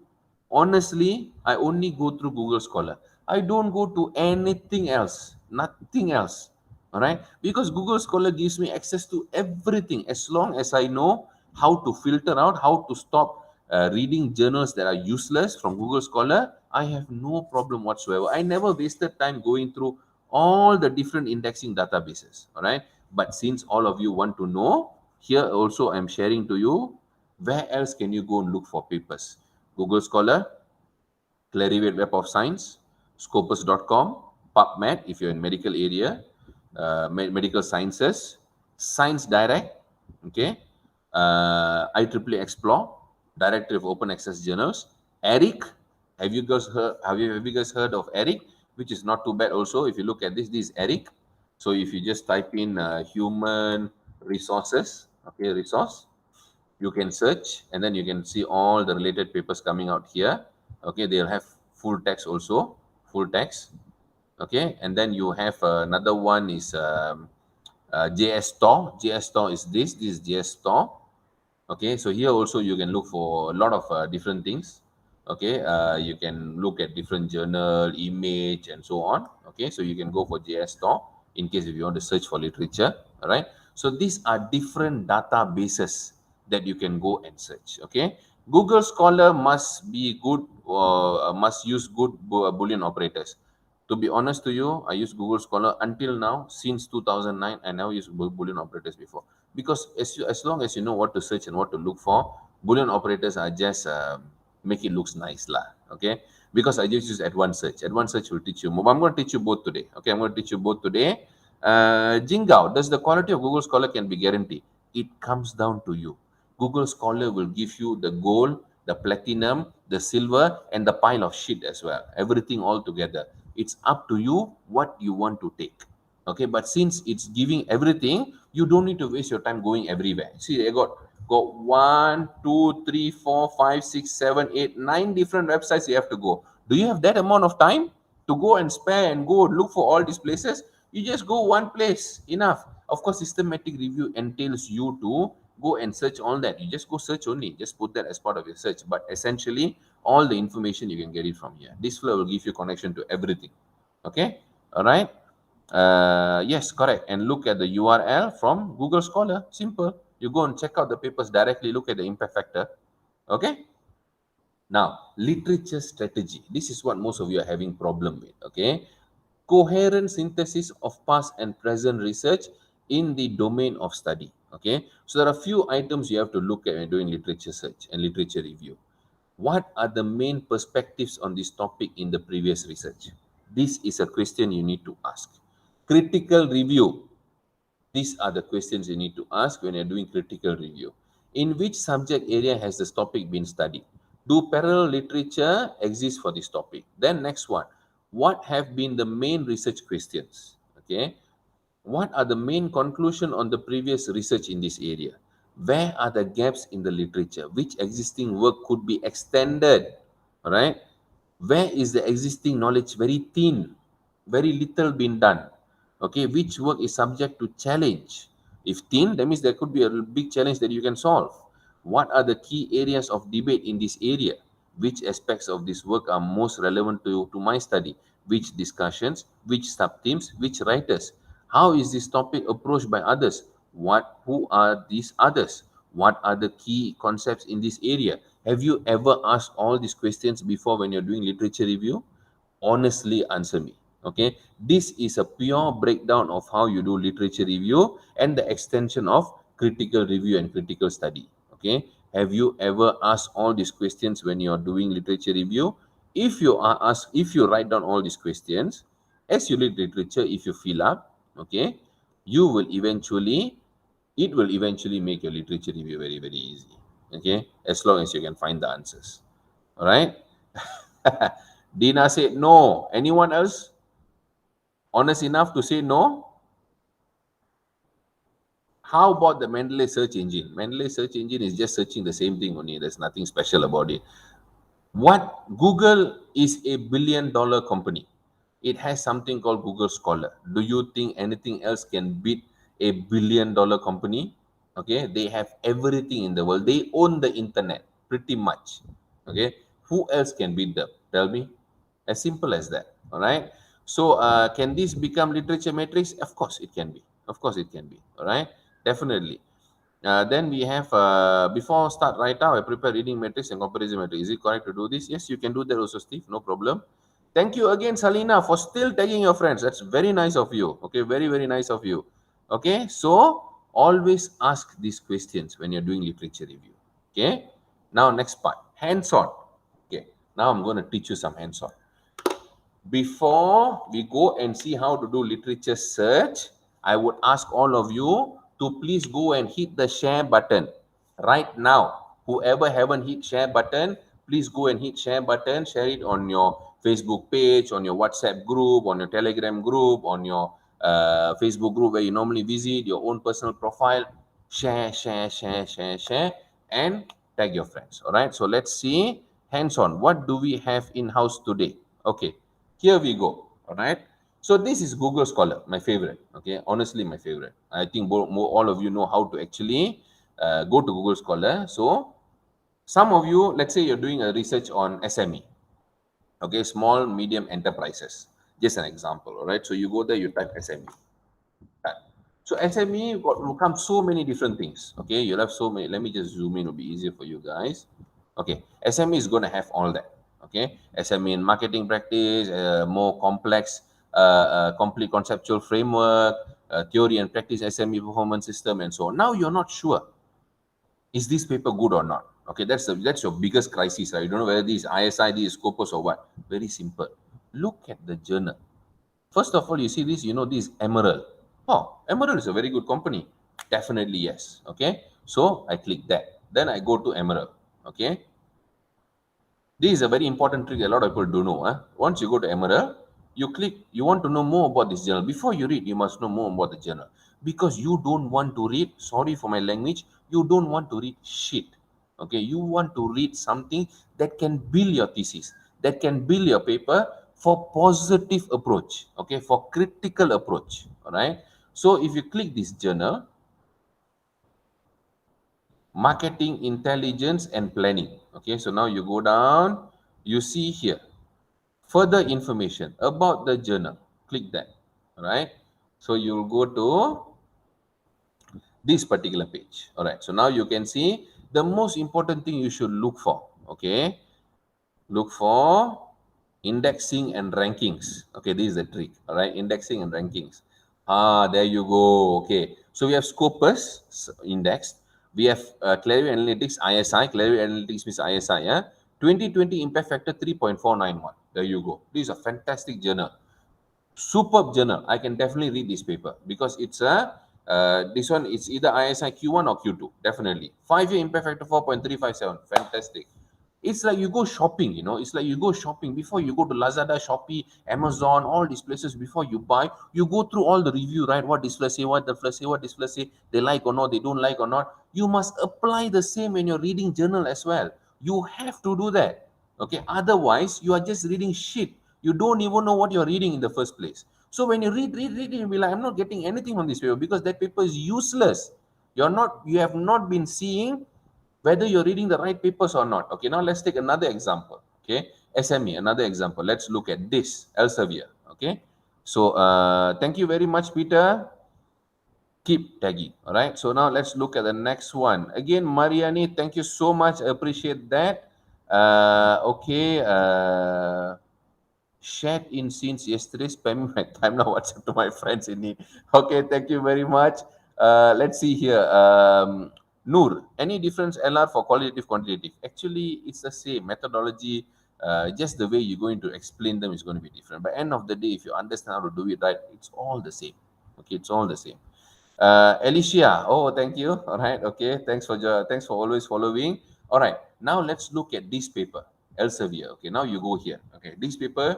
honestly, I only go through Google Scholar. I don't go to anything else, nothing else. All right, because Google Scholar gives me access to everything as long as I know how to filter out, how to stop reading journals that are useless from Google Scholar. I have no problem whatsoever. I never wasted time going through all the different indexing databases. All right, but since all of you want to know, here also I'm sharing to you where else can you go and look for papers. Google Scholar, Clarivate Web of Science, Scopus.com, PubMed if you're in medical area, medical sciences, Science Direct, okay, IEEE Explore, Directory of Open Access Journals, ERIC. Have you guys heard of ERIC? Which is not too bad also. If you look at this is ERIC. So if you just type in human resources, okay, resource, you can search and then you can see all the related papers coming out here. Okay, they'll have full text also, full text. Okay, and then you have another one is JS Store. JS Store is this. This is JS Store. Okay, so here also you can look for a lot of different things. Okay, you can look at different journal, image, and so on. Okay, so you can go for JS Store in case if you want to search for literature. All right, so these are different databases that you can go and search. Okay, Google Scholar must be good, must use good Boolean operators. To be honest to you, I use Google Scholar until now. Since 2009, I never used Boolean operators before, because as long as you know what to search and what to look for, Boolean operators are just make it looks nice lah. Okay, because I just use advanced search. Advanced search will teach you more. I'm going to teach you both today. Okay, I'm going to teach you both today. Jingao, does the quality of Google Scholar can be guaranteed? It comes down to you. Google Scholar will give you the gold, the platinum, the silver, and the pile of shit as well. Everything all together. It's up to you what you want to take. Okay, but since it's giving everything, you don't need to waste your time going everywhere. See, I got 1, 2, 3, 4, 5, 6, 7, 8, 9 different websites you have to go. Do you have that amount of time to go and spare and go look for all these places? You just go one place, enough. Of course, systematic review entails you to go and search all that. You just go search only, just put that as part of your search. But essentially, all the information you can get it from here. This flow will give you connection to everything. Okay, all right. Yes, correct. And look at the URL from Google Scholar. Simple. You go and check out the papers directly. Look at the impact factor. Okay. Now, literature strategy. This is what most of you are having problem with. Okay. Coherent synthesis of past and present research in the domain of study. Okay. So there are a few items you have to look at when doing literature search and literature review. What are the main perspectives on this topic in the previous research? This is a question you need to ask. Critical review. These are the questions you need to ask when you're doing critical review. In which subject area has this topic been studied? Do parallel literature exist for this topic? Then next one, what have been the main research questions? Okay, what are the main conclusion on the previous research in this area? Where are the gaps in the literature? Which existing work could be extended? All right. Where is the existing knowledge very thin, very little been done? Okay, which work is subject to challenge? If thin, that means there could be a big challenge that you can solve. What are the key areas of debate in this area? Which aspects of this work are most relevant to my study? Which discussions, which sub-themes, which writers? How is this topic approached by others? Who are these others? What are the key concepts in this area? Have you ever asked all these questions before when you're doing literature review? Honestly answer me. Okay, this is a pure breakdown of how you do literature review and the extension of critical review and critical study. Okay, have you ever asked all these questions when you're doing literature review? If you are asked, if you write down all these questions as you read literature, if you fill up, okay, you will eventually, it will eventually make your literature review very very easy. Okay, as long as you can find the answers. All right. Dina said no. Anyone else honest enough to say no? How about the Mendeley search engine? Mendeley search engine is just searching the same thing only. There's nothing special about it. What Google is a $1 billion company. It has something called Google Scholar. Do you think anything else can beat a $1 billion company? Okay, they have everything in the world. They own the internet pretty much. Okay, who else can beat them? Tell me. As simple as that. All right. So, can this become literature matrix? Of course, it can be. Of course, it can be. All right. Definitely. Then we have, before start right now, I prepare reading matrix and comparison matrix. Is it correct to do this? Yes, you can do that also, Steve. No problem. Thank you again, Salina, for still tagging your friends. That's very nice of you. Okay, very, very nice of you. Okay, so always ask these questions when you're doing literature review. Okay, now next part, hands-on. Okay, now I'm going to teach you some hands-on. Before we go and see how to do literature search, I would ask all of you to please go and hit the share button right now. Whoever haven't hit share button, please go and hit share button. Share it on your Facebook page, on your WhatsApp group, on your Telegram group, on your Facebook group where you normally visit, your own personal profile. Share, share, share, share, share, and tag your friends. All right. So let's see hands on. What do we have in house today? Okay. Here we go. All right. So this is Google Scholar, my favorite. Okay, honestly, my favorite. I think all of you know how to actually go to Google Scholar. So some of you, let's say you're doing a research on SME, okay, small medium enterprises. Just an example, all right. So you go there, you type SME. Right. So SME will come so many different things. Okay, you'll have so many. Let me just zoom in; it'll be easier for you guys. Okay, SME is going to have all that. Okay, SME in marketing practice, more complex, complete conceptual framework, theory and practice SME performance system, and so on. Now you're not sure, is this paper good or not? Okay, that's your biggest crisis, right? You don't know whether this ISI, this is Scopus or what. Very simple. Look at the journal. First of all, you see this, this Emerald. Oh, Emerald is a very good company. Definitely yes. Okay. So I click that. Then I go to Emerald. Okay. This is a very important trick a lot of people don't know. Huh? Once you go to Emerald, you click, you want to know more about this journal. Before you read, you must know more about the journal. Because you don't want to read, sorry for my language, you don't want to read shit. Okay, you want to read something that can build your thesis, that can build your paper for positive approach, okay, for critical approach. All right. So if you click this journal, marketing intelligence and planning. Okay, so now you go down, you see here further information about the journal. Click that. All right. So you'll go to this particular page. All right. So now you can see the most important thing you should look for. Okay. Look for indexing and rankings. Okay. This is the trick. All right. Indexing and rankings. There you go. Okay. So we have Scopus indexed. We have Clarivate Analytics ISI. Clarivate Analytics means ISI. 2020 impact factor 3.491. There you go. This is a fantastic journal. Superb journal. I can definitely read this paper because it's a this one, it's either ISI Q1 or Q2. Definitely 5-year impact factor 4.357. Fantastic. It's like you go shopping, it's like you go shopping before you go to Lazada, Shopee, Amazon, all these places. Before you buy, you go through all the review, right? What this flash say, what the flash say, what this flash say, they like or not, they don't like or not. You must apply the same when you're reading journal as well. You have to do that. Okay, otherwise you are just reading shit. You don't even know what you're reading in the first place. So when you read, you'll be like, I'm not getting anything from this paper because that paper is useless. You have not been seeing whether you're reading the right papers or not. Okay, now let's take another example. Okay, SME, another example. Let's look at this Elsevier. Okay, so thank you very much, Peter. Keep tagging. All right, so now let's look at the next one. Again, Mariani, thank you so much. I appreciate that. Okay, shared in since yesterday, spamming my time now. WhatsApp to my friends in need. Okay, thank you very much. Let's see here. Noor, any difference LR for qualitative, quantitative? Actually, it's the same methodology. Just the way you're going to explain them is going to be different. But end of the day, if you understand how to do it right, it's all the same. Okay, it's all the same. Alicia, oh, thank you. All right, okay. Thanks for always following. All right, now let's look at this paper, Elsevier. Okay, now you go here. Okay, this paper,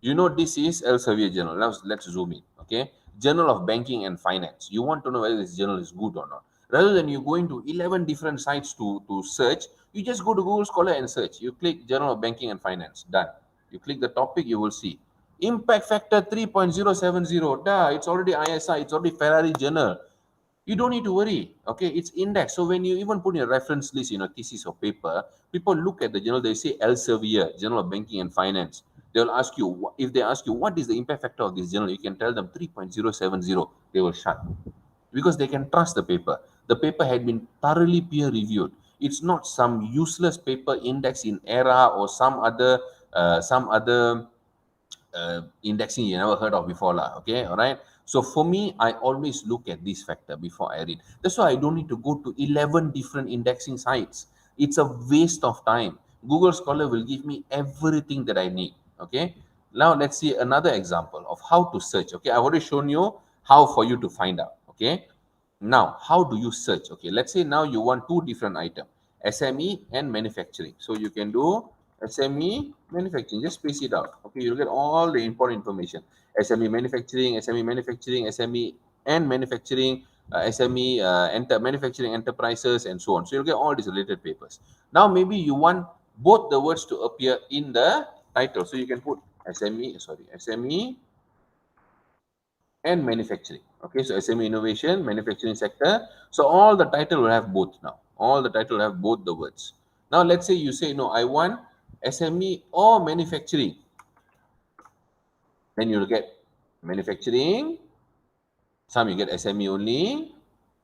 this is Elsevier journal. Now let's zoom in. Okay, Journal of Banking and Finance. You want to know whether this journal is good or not. Rather than you going to 11 different sites to search, you just go to Google Scholar and search. You click Journal of Banking and Finance. Done. You click the topic, you will see. Impact factor 3.070. Duh, it's already ISI, it's already Ferrari journal. You don't need to worry. Okay, it's indexed. So when you even put in a reference list, thesis or paper, people look at the journal, they say Elsevier, Journal of Banking and Finance. They'll ask you, if they ask you, what is the impact factor of this journal? You can tell them 3.070. They will shut because they can trust the paper. The paper had been thoroughly peer reviewed. It's not some useless paper indexed in ERA or some other indexing you never heard of before lah. Okay, all right. So for me, I always look at this factor before I read. That's why I don't need to go to 11 different indexing sites. It's a waste of time. Google Scholar will give me everything that I need. Okay, now let's see another example of how to search. Okay, I've already shown you how for you to find out. Okay, now how do you search? Okay, let's say now you want two different items, SME and manufacturing. So you can do SME manufacturing, just space it out. Okay, you'll get all the important information. SME manufacturing, SME manufacturing, SME and manufacturing, SME manufacturing enterprises, and so on. So you'll get all these related papers. Now maybe you want both the words to appear in the title. So you can put SME and manufacturing. Okay, so SME innovation, manufacturing sector. So all the title will have both now. All the title will have both the words. Now let's say you say no, I want SME or manufacturing. Then you'll get manufacturing, some you get SME only,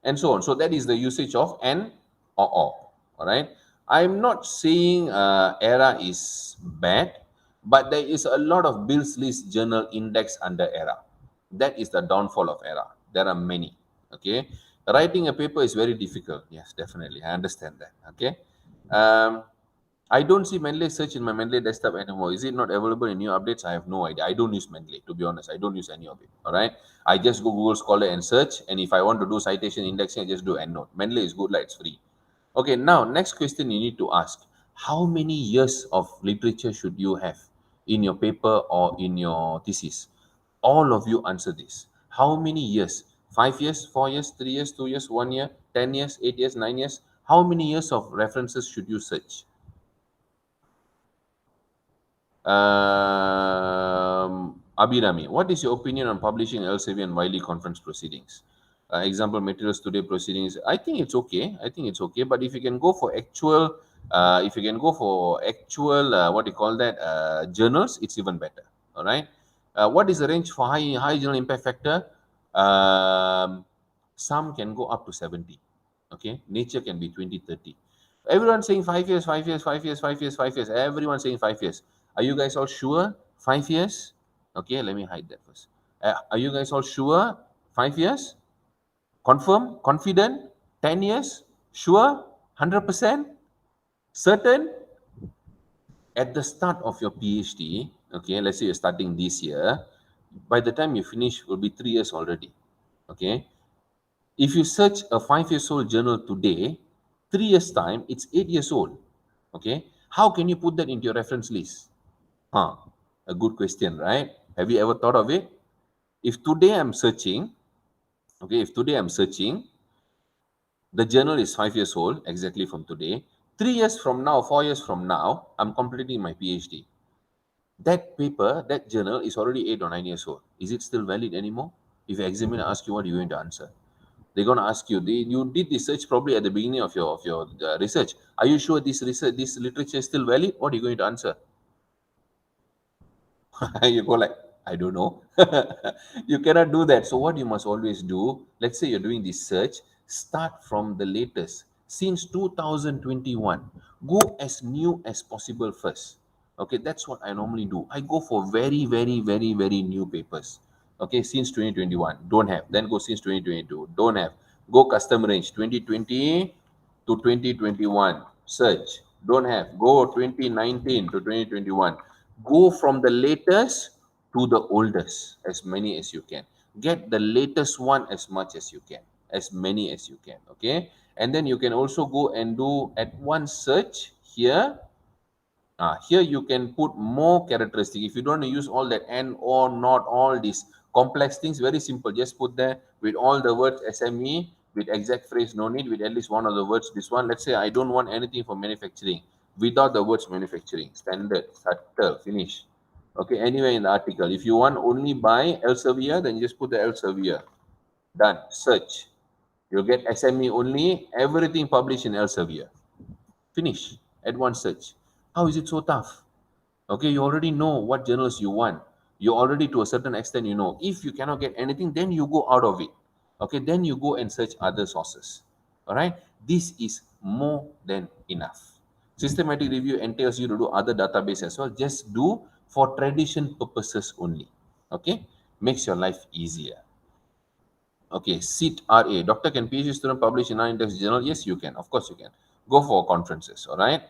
and so on. So that is the usage of and or. All right. I'm not saying ERA is bad, but there is a lot of Bill's List journal index under ERA. That is the downfall of ERA. There are many. Okay. Writing a paper is very difficult. Yes, definitely. I understand that. Okay. Um, I don't see Mendeley search in my Mendeley desktop anymore. Is it not available in new updates? I have no idea. I don't use Mendeley, to be honest. I don't use any of it. All right. I just go Google Scholar and search. And if I want to do citation indexing, I just do EndNote. Mendeley is good, like it's free. Okay. Now, next question you need to ask: how many years of literature should you have in your paper or in your thesis? All of you answer this. How many years? 5 years, 4 years, 3 years, 2 years, 1 year, 10 years, 8 years, 9 years? How many years of references should you search? Abhirami, what is your opinion on publishing Elsevier and Wiley conference proceedings? Example materials today proceedings. I think it's okay. I think it's okay. But if you can go for actual, if you can go for actual, what do you call that, journals, it's even better. All right. What is the range for high journal impact factor? Um, some can go up to 70. Okay. Nature can be 20, 30. Everyone saying 5 years, 5 years, 5 years, 5 years, 5 years. Everyone saying 5 years. Are you guys all sure? 5 years? Okay, let me hide that first. Are you guys all sure? 5 years? Confirm? Confident? 10 years? Sure? 100%? Certain? At the start of your PhD, okay, let's say you're starting this year, by the time you finish, will be 3 years already. Okay. If you search a 5 years old journal today, 3 years' time, it's 8 years old. Okay. How can you put that into your reference list? Huh, a good question, right? Have you ever thought of it? If today I'm searching, okay, if today I'm searching, the journal is 5 years old, exactly from today. 3 years from now, 4 years from now, I'm completing my PhD. That paper, that journal is already 8 or 9 years old. Is it still valid anymore? If the examiner asks you, what are you going to answer? They're going to ask you, you did this research probably at the beginning of your research. Are you sure this research, this literature is still valid? What are you going to answer? You go like, I don't know. You cannot do that. So what you must always do, let's say you're doing this search, start from the latest. Since 2021, go as new as possible first. Okay, that's what I normally do. I go for very, very, very, very new papers. Okay, since 2021, don't have. Then go since 2022, don't have. Go custom range 2020 to 2021, search, don't have. Go 2019 to 2021. Go from the latest to the oldest, as many as you can. Get the latest one as much as you can, as many as you can. Okay, and then you can also go and do at one search here. Here you can put more characteristic. If you don't use all that and or not all these complex things, very simple. Just put there with all the words SME, with exact phrase, no need, with at least one of the words. This one, let's say I don't want anything for manufacturing without the words manufacturing. Standard, subtle, finish. Okay, anywhere in the article. If you want only by Elsevier, then just put the Elsevier. Done. Search. You'll get SME only, everything published in Elsevier. Finish. At one search. How is it so tough? Okay, you already know what journals you want. You already, to a certain extent, you know. If you cannot get anything, then you go out of it. Okay, then you go and search other sources. All right, this is more than enough. Systematic review entails you to do other database as well. Just do for tradition purposes only. Okay, makes your life easier. Okay, SEAT RA. Doctor, can PhD student publish in non-index journal? Yes, you can. Of course, you can. Go for conferences, all right?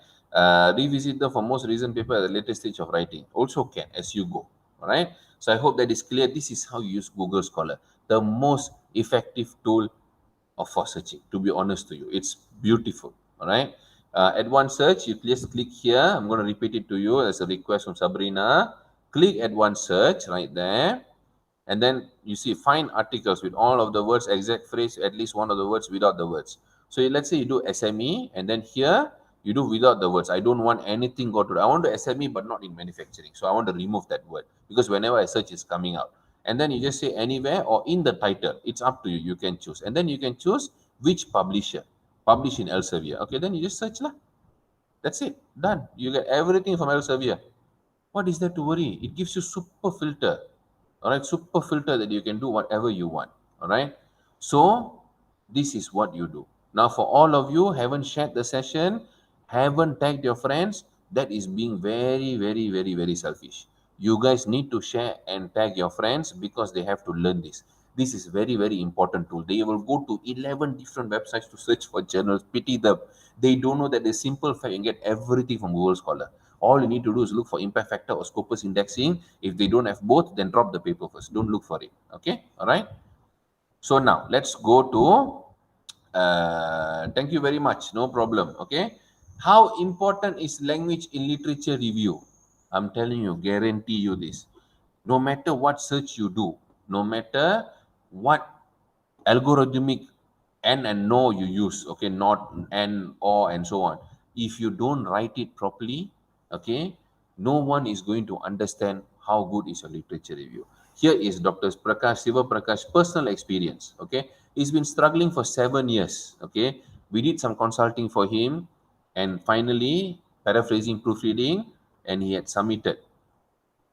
Revisit them for most recent paper at the latest stage of writing. Also can, as you go, all right? So I hope that is clear. This is how you use Google Scholar, the most effective tool for searching, to be honest to you. It's beautiful, all right? Advanced search, you just click here. I'm going to repeat it to you as a request from Sabrina. Click advanced search right there, and then you see find articles with all of the words, exact phrase, at least one of the words without the words. So let's say you do SME, and then here you do without the words. I don't want anything go to, I want to SME but not in manufacturing, so I want to remove that word because whenever I search it's coming out. and then you just say anywhere or in the title. It's up to you. You can choose, and then you can choose which publisher. Publish in Elsevier. Okay, then you just search lah. That's it. Done. You get everything from Elsevier. What is there to worry? It gives you super filter. All right, super filter that you can do whatever you want. All right. So this is what you do. Now, for all of you haven't shared the session, haven't tagged your friends, that is being very, very, very, very selfish. You guys need to share and tag your friends because they have to learn this. This is very, very important tool. They will go to 11 different websites to search for journals. Pity them. They don't know that the simple fact you can get everything from Google Scholar. All you need to do is look for impact factor or Scopus indexing. If they don't have both, then drop the paper first. Don't look for it. Okay. All right. So now let's go to thank you very much. No problem. Okay. How important is language in literature review? I'm telling you, guarantee you this. No matter what search you do, no matter what algorithmic and no you use, okay, not and or and so on. If you don't write it properly, okay, no one is going to understand how good is your literature review. Here is Dr. Prakash Siva Prakash personal experience. Okay, he's been struggling for 7 years. Okay, we did some consulting for him, and finally paraphrasing proofreading, and he had submitted.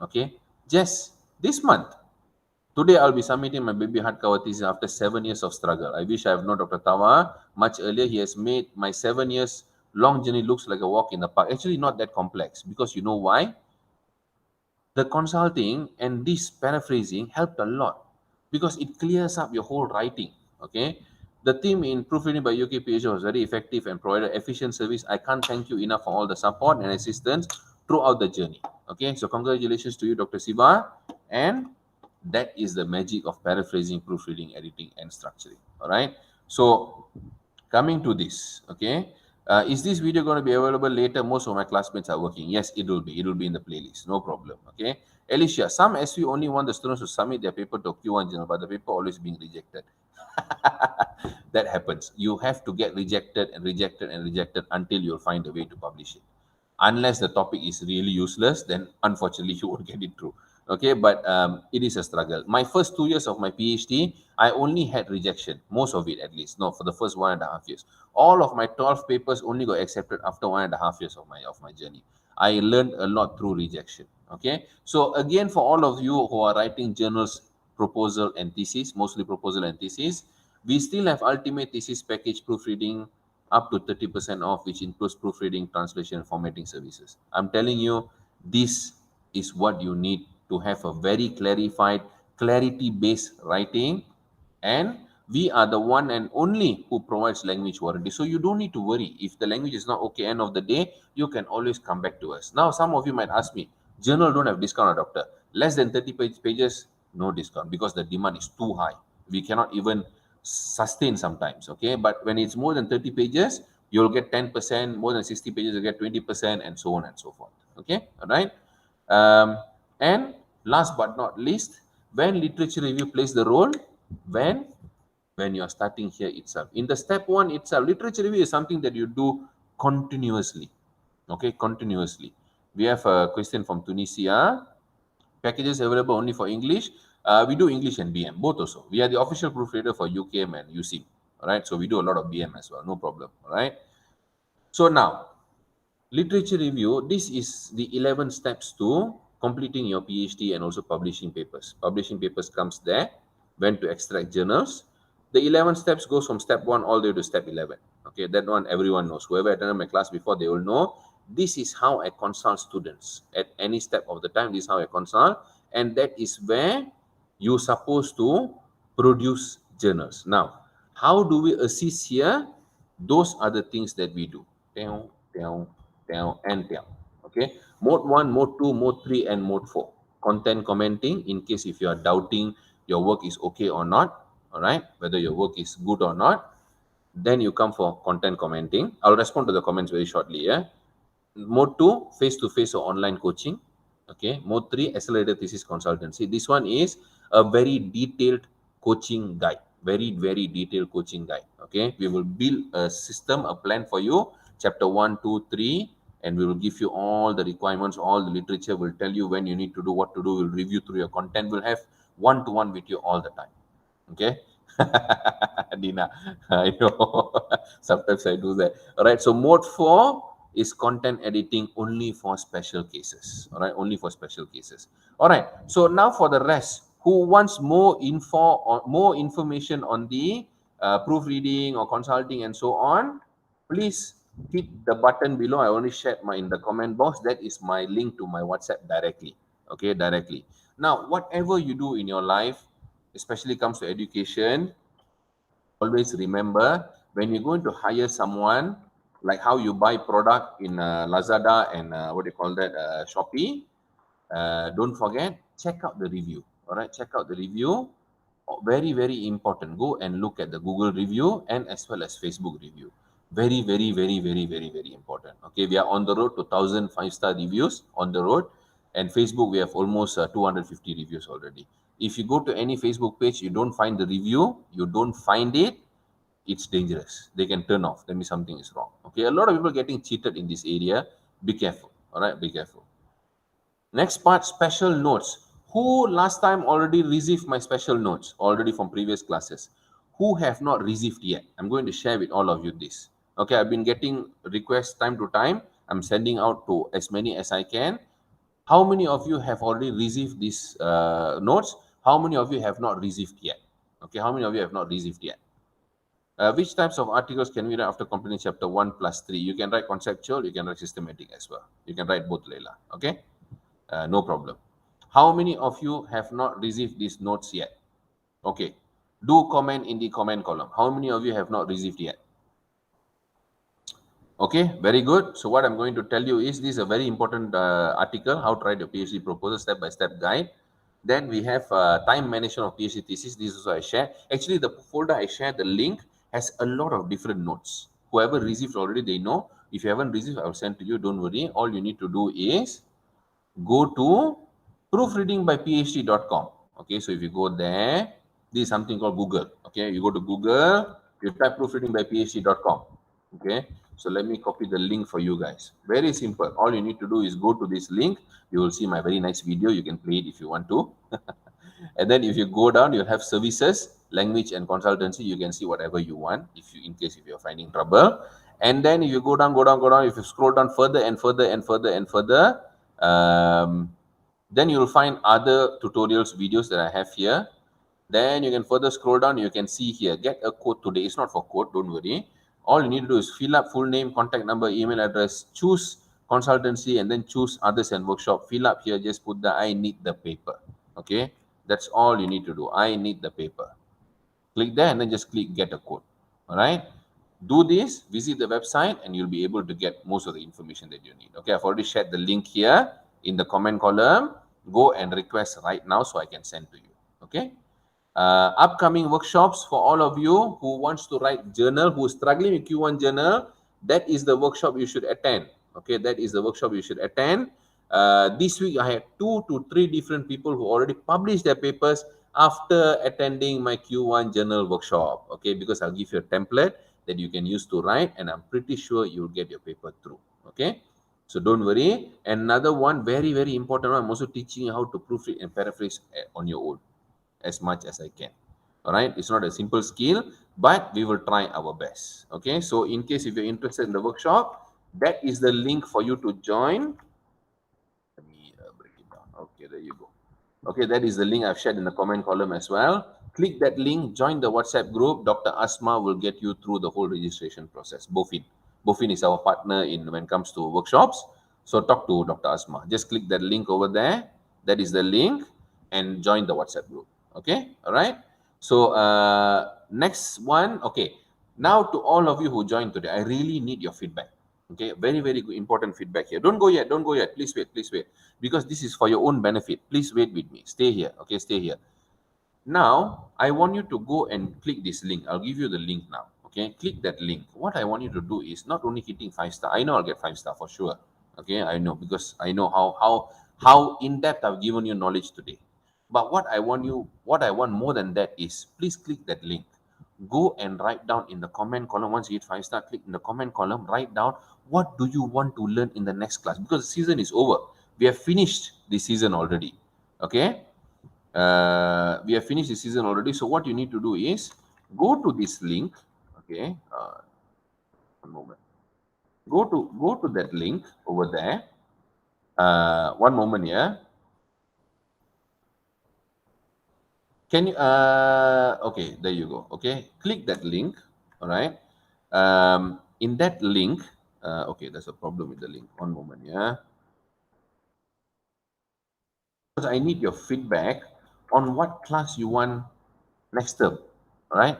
Okay, just this month. Today, I'll be submitting my baby hardcover thesis after 7 years of struggle. I wish I have known Dr. Tawa much earlier. He has made my 7 years long journey looks like a walk in the park. Actually, not that complex because you know why? The consulting and this paraphrasing helped a lot because it clears up your whole writing. Okay. The team in proofreading by UKPH was very effective and provided efficient service. I can't thank you enough for all the support and assistance throughout the journey. Okay. So congratulations to you, Dr. Siva. And that is the magic of paraphrasing, proofreading, editing, and structuring. All right. So coming to this, okay. Is this video going to be available later? Most of my classmates are working. Yes, it will be. It will be in the playlist. No problem. Okay. Alicia, some SV only want the students to submit their paper to Q1 journal, but the paper always being rejected. That happens. You have to get rejected and rejected and rejected until you'll find a way to publish it. Unless the topic is really useless, then unfortunately you won't get it through. Okay, but it is a struggle. My first 2 years of my PhD, I only had rejection, most of it at least. No, for the first 1.5 years. All of my 12 papers only got accepted after 1.5 years of my journey. I learned a lot through rejection. Okay, so again, for all of you who are writing journals, proposal and thesis, mostly proposal and thesis, we still have ultimate thesis package proofreading up to 30% off, which includes proofreading, translation, and formatting services. I'm telling you, this is what you need to have a very clarified, clarity-based writing. And we are the one and only who provides language warranty. So you don't need to worry. If the language is not okay, end of the day, you can always come back to us. Now, some of you might ask me, journal don't have discount, doctor. Less than 30 pages, no discount because the demand is too high. We cannot even sustain sometimes. Okay, but when it's more than 30 pages, you'll get 10%. More than 60 pages, you get 20%, and so on and so forth. Okay, all right. And last but not least, when literature review plays the role, when when you are starting here itself. In the step one itself, literature review is something that you do continuously. Okay, continuously. We have a question from Tunisia. Packages available only for English. We do English and BM, both also. We are the official proofreader for UKM and UC. All right, so we do a lot of BM as well, no problem. All right. So now, literature review, this is the 11 steps to completing your PhD and also publishing papers. Publishing papers comes there, when to extract journals. The 11 steps goes from step 1 all the way to step 11. Okay, that one everyone knows. Whoever attended my class before, they will know. This is how I consult students. At any step of the time, this is how I consult. And that is where you're supposed to produce journals. Now, how do we assist here? Those are the things that we do. Tell, and tell. Okay. Mode 1, mode 2, mode 3, and mode 4. Content commenting in case if you are doubting your work is okay or not. All right. Whether your work is good or not. Then you come for content commenting. I'll respond to the comments very shortly. Yeah. Mode 2, face-to-face or online coaching. Okay. Mode 3, accelerated thesis consultancy. This one is a very detailed coaching guide. Very, very detailed coaching guide. Okay. We will build a system, a plan for you. Chapter 1, 2, 3, and we will give you all the requirements, all the literature. Will tell you when you need to do, what to do. We'll review through your content. We'll have one-to-one with you all the time. Okay. Dina, I know. Sometimes I do that. All right. So mode 4 is content editing only for special cases. All right. Only for special cases. All right. So now for the rest, who wants more info or more information on the proofreading or consulting and so on, please hit the button below. I only shared my in the comment box. That is my link to my WhatsApp directly. Okay, directly. Now, whatever you do in your life, especially comes to education, always remember when you're going to hire someone, like how you buy product in Lazada and what do you call that, Shopee, don't forget, check out the review. All right, check out the review. Very, very important. Go and look at the Google review and as well as Facebook review. Very, very, very, very, very, very important. Okay, we are on the road to 1,000 five-star reviews on the road, and Facebook we have almost 250 reviews already. If you go to any Facebook page, you don't find the review, you don't find it, it's dangerous. They can turn off. That means something is wrong. Okay, a lot of people getting cheated in this area. Be careful. All right, be careful. Next part, special notes. Who last time already received my special notes already from previous classes? Who have not received yet? I'm going to share with all of you this. Okay, I've been getting requests time to time. I'm sending out to as many as I can. How many of you have already received these notes? How many of you have not received yet? Okay, how many of you have not received yet? Which types of articles can we write after completing chapter 1 plus 3? You can write conceptual, you can write systematic as well. You can write both, Leila. Okay? No problem. How many of you have not received these notes yet? Okay. Do comment in the comment column. How many of you have not received yet? Okay, very good. So what I'm going to tell you is this is a very important article, how to write a PhD proposal step-by-step guide. Then we have time management of PhD thesis. This is what I share. Actually, the folder I shared, the link has a lot of different notes. Whoever received already, they know. If you haven't received, I will send to you. Don't worry. All you need to do is go to proofreadingbyphd.com. Okay, so if you go there, this is something called Google. Okay, you go to Google, you type proofreadingbyphd.com. Okay, so let me copy the link for you guys. Very simple. All you need to do is go to this link. You will see my very nice video. You can play it if you want to. And then if you go down, you'll have services, language and consultancy. You can see whatever you want if you, in case if you're finding trouble. And then if you go down, go down, go down, if you scroll down further and further and further and further, then you'll find other tutorials videos that I have here. Then you can further scroll down. You can see here, get a code today. It's not for code, don't worry. All you need to do is fill up full name, contact number, email address, choose consultancy, and then choose others and workshop. Fill up here, just put the I need the paper. Okay, that's all you need to do. I need the paper. Click there and then just click get a code. All right. Do this, visit the website, and you'll be able to get most of the information that you need. Okay, I've already shared the link here in the comment column. Go and request right now so I can send to you. Okay. Upcoming workshops for all of you who wants to write journal, who is struggling with Q1 journal, that is the workshop you should attend. Okay, that is the workshop you should attend. This week I had 2 to 3 different people who already published their papers after attending my Q1 journal workshop. Okay, because I'll give you a template that you can use to write, and I'm pretty sure you'll get your paper through. Okay, so don't worry. Another one, very, very important one, I'm also teaching you how to proofread and paraphrase on your own as much as I can. All right, it's not a simple skill, but we will try our best. Okay, so in case if you're interested in the workshop, that is the link for you to join. Let me break it down. Okay, there you go. Okay, that is the link I've shared in the comment column as well. Click that link, join the WhatsApp group. Dr. Asma will get you through the whole registration process. Bofin is our partner in when it comes to workshops. So talk to Dr. Asma. Just click that link over there. That is the link, and join the WhatsApp group. Okay, all right. So next one. Okay, now to all of you who joined today, I really need your feedback. Okay, very, very good, important feedback here. Don't go yet. Don't go yet. Please wait. Please wait. Because this is for your own benefit. Please wait with me. Stay here. Okay, stay here. Now, I want you to go and click this link. I'll give you the link now. Okay, click that link. What I want you to do is not only hitting 5-star. I know I'll get 5-star for sure. Okay, I know, because I know how in depth I've given you knowledge today. But what I want more than that is please click that link. Go and write down in the comment column. Once you hit 5-star, click in the comment column, write down what do you want to learn in the next class, because the season is over. We have finished the season already. Okay. We have finished the season already. So what you need to do is go to this link. Okay, one moment. Go to that link over there. One moment here. Can you? Okay, there you go. Okay, click that link. All right. In that link, okay, there's a problem with the link. One moment, yeah. Because I need your feedback on what class you want next term. All right.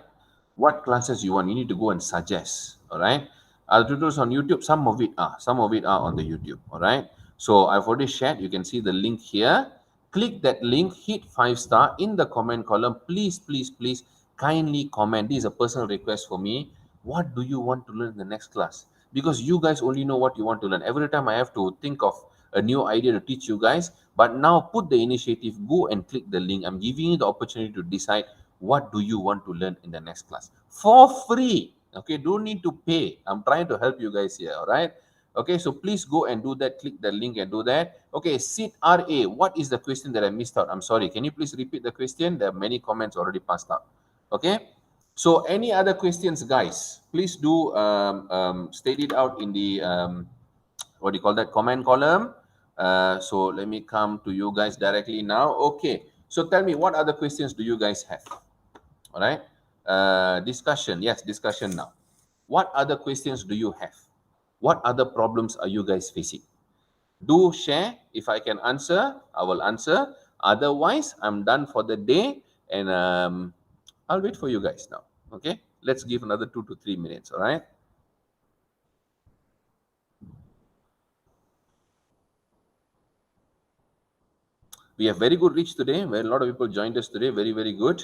What classes you want, you need to go and suggest. All right. Tutorials on YouTube, some of it are on the YouTube. All right. So I've already shared. You can see the link here. Click that link, hit 5 star in the comment column. Please, please, please kindly comment. This is a personal request for me. What do you want to learn in the next class? Because you guys only know what you want to learn. Every time I have to think of a new idea to teach you guys. But now put the initiative, go and click the link. I'm giving you the opportunity to decide what do you want to learn in the next class for free. Okay, don't need to pay. I'm trying to help you guys here. All right. Okay, so please go and do that. Click the link and do that. Okay, Sid RA, what is the question that I missed out? I'm sorry. Can you please repeat the question? There are many comments already passed out. Okay. So any other questions, guys? Please do state it out in the what do you call that, comment column. So let me come to you guys directly now. Okay. So tell me, what other questions do you guys have? All right. Discussion. Yes, discussion now. What other questions do you have? What other problems are you guys facing? Do share. If I can answer, I will answer. Otherwise, I'm done for the day, and I'll wait for you guys now. Okay. Let's give another 2 to 3 minutes. All right. We have very good reach today, where a lot of people joined us today. Very, very good.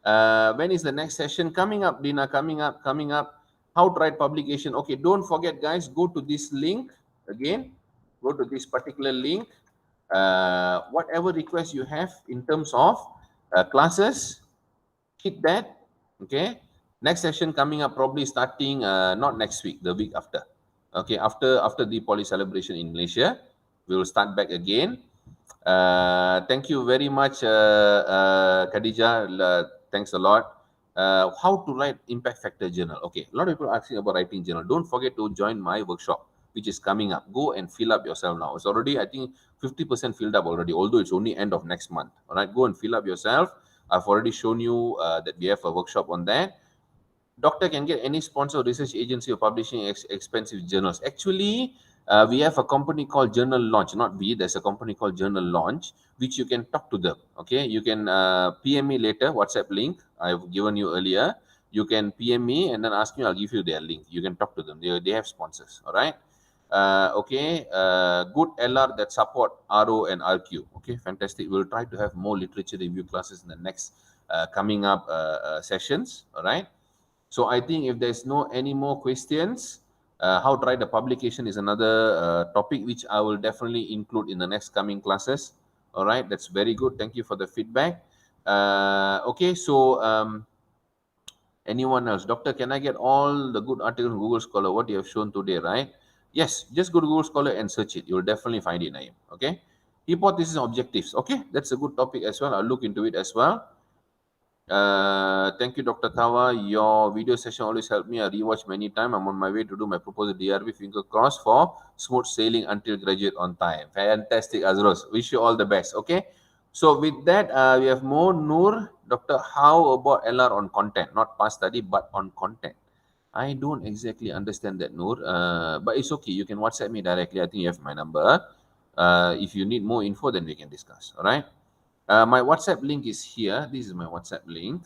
When is the next session coming up, Dina? Coming up. How to write publication. Okay, don't forget, guys, go to this link again. Go to this particular link. Whatever request you have in terms of classes, hit that. Okay. Next session coming up, probably starting not next week, the week after. Okay, after the Poly celebration in Malaysia, we will start back again. Thank you very much, Khadija. Thanks a lot. How to write impact factor journal. Okay, a lot of people are asking about writing journal. Don't forget to join my workshop, which is coming up. Go and fill up yourself now. It's already, I think, 50% filled up already, although it's only end of next month. All right, go and fill up yourself. I've already shown you that we have a workshop on that. Doctor can get any sponsor or research agency of publishing expensive journals. Actually, we have a company called Journal Launch, not we. There's a company called Journal Launch, which you can talk to them. Okay, you can PM me later, WhatsApp link I've given you earlier. You can PM me and then ask me. I'll give you their link. You can talk to them. They have sponsors. All right. Okay. Good LR that support RO and RQ. Okay, fantastic. We'll try to have more literature review classes in the next coming up sessions. All right. So I think if there's no any more questions, how to write the publication is another topic which I will definitely include in the next coming classes. All right, that's very good. Thank you for the feedback. Okay, so anyone else? Doctor, can I get all the good articles on Google Scholar, what you have shown today, right? Yes, just go to Google Scholar and search it. You'll definitely find it, Naeem. Okay. Hypothesis and objectives. Okay, that's a good topic as well. I'll look into it as well. Thank you, Dr. Tawa. Your video session always helped me. I rewatch many times. I'm on my way to do my proposed DRB, finger crossed for smooth sailing until graduate on time. Fantastic, Azros. Wish you all the best. Okay. So with that, we have more Noor. Doctor, how about LR on content? Not past study, but on content. I don't exactly understand that, Noor. But it's okay. You can WhatsApp me directly. I think you have my number. If you need more info, then we can discuss. All right. My WhatsApp link is here. This is my WhatsApp link.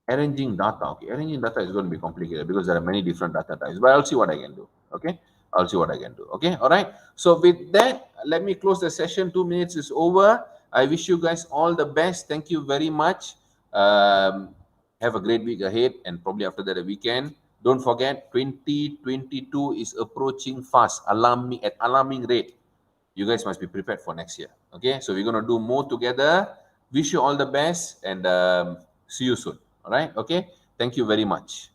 Arranging data. Okay, arranging data is going to be complicated because there are many different data types, but I'll see what I can do. Okay, I'll see what I can do. Okay, all right. So with that, let me close the session. 2 minutes is over. I wish you guys all the best. Thank you very much. Have a great week ahead, and probably after that a weekend. Don't forget, 2022 is approaching fast, alarming rate. You guys must be prepared for next year. Okay, so we're going to do more together. Wish you all the best, and see you soon. All right. Okay. Thank you very much.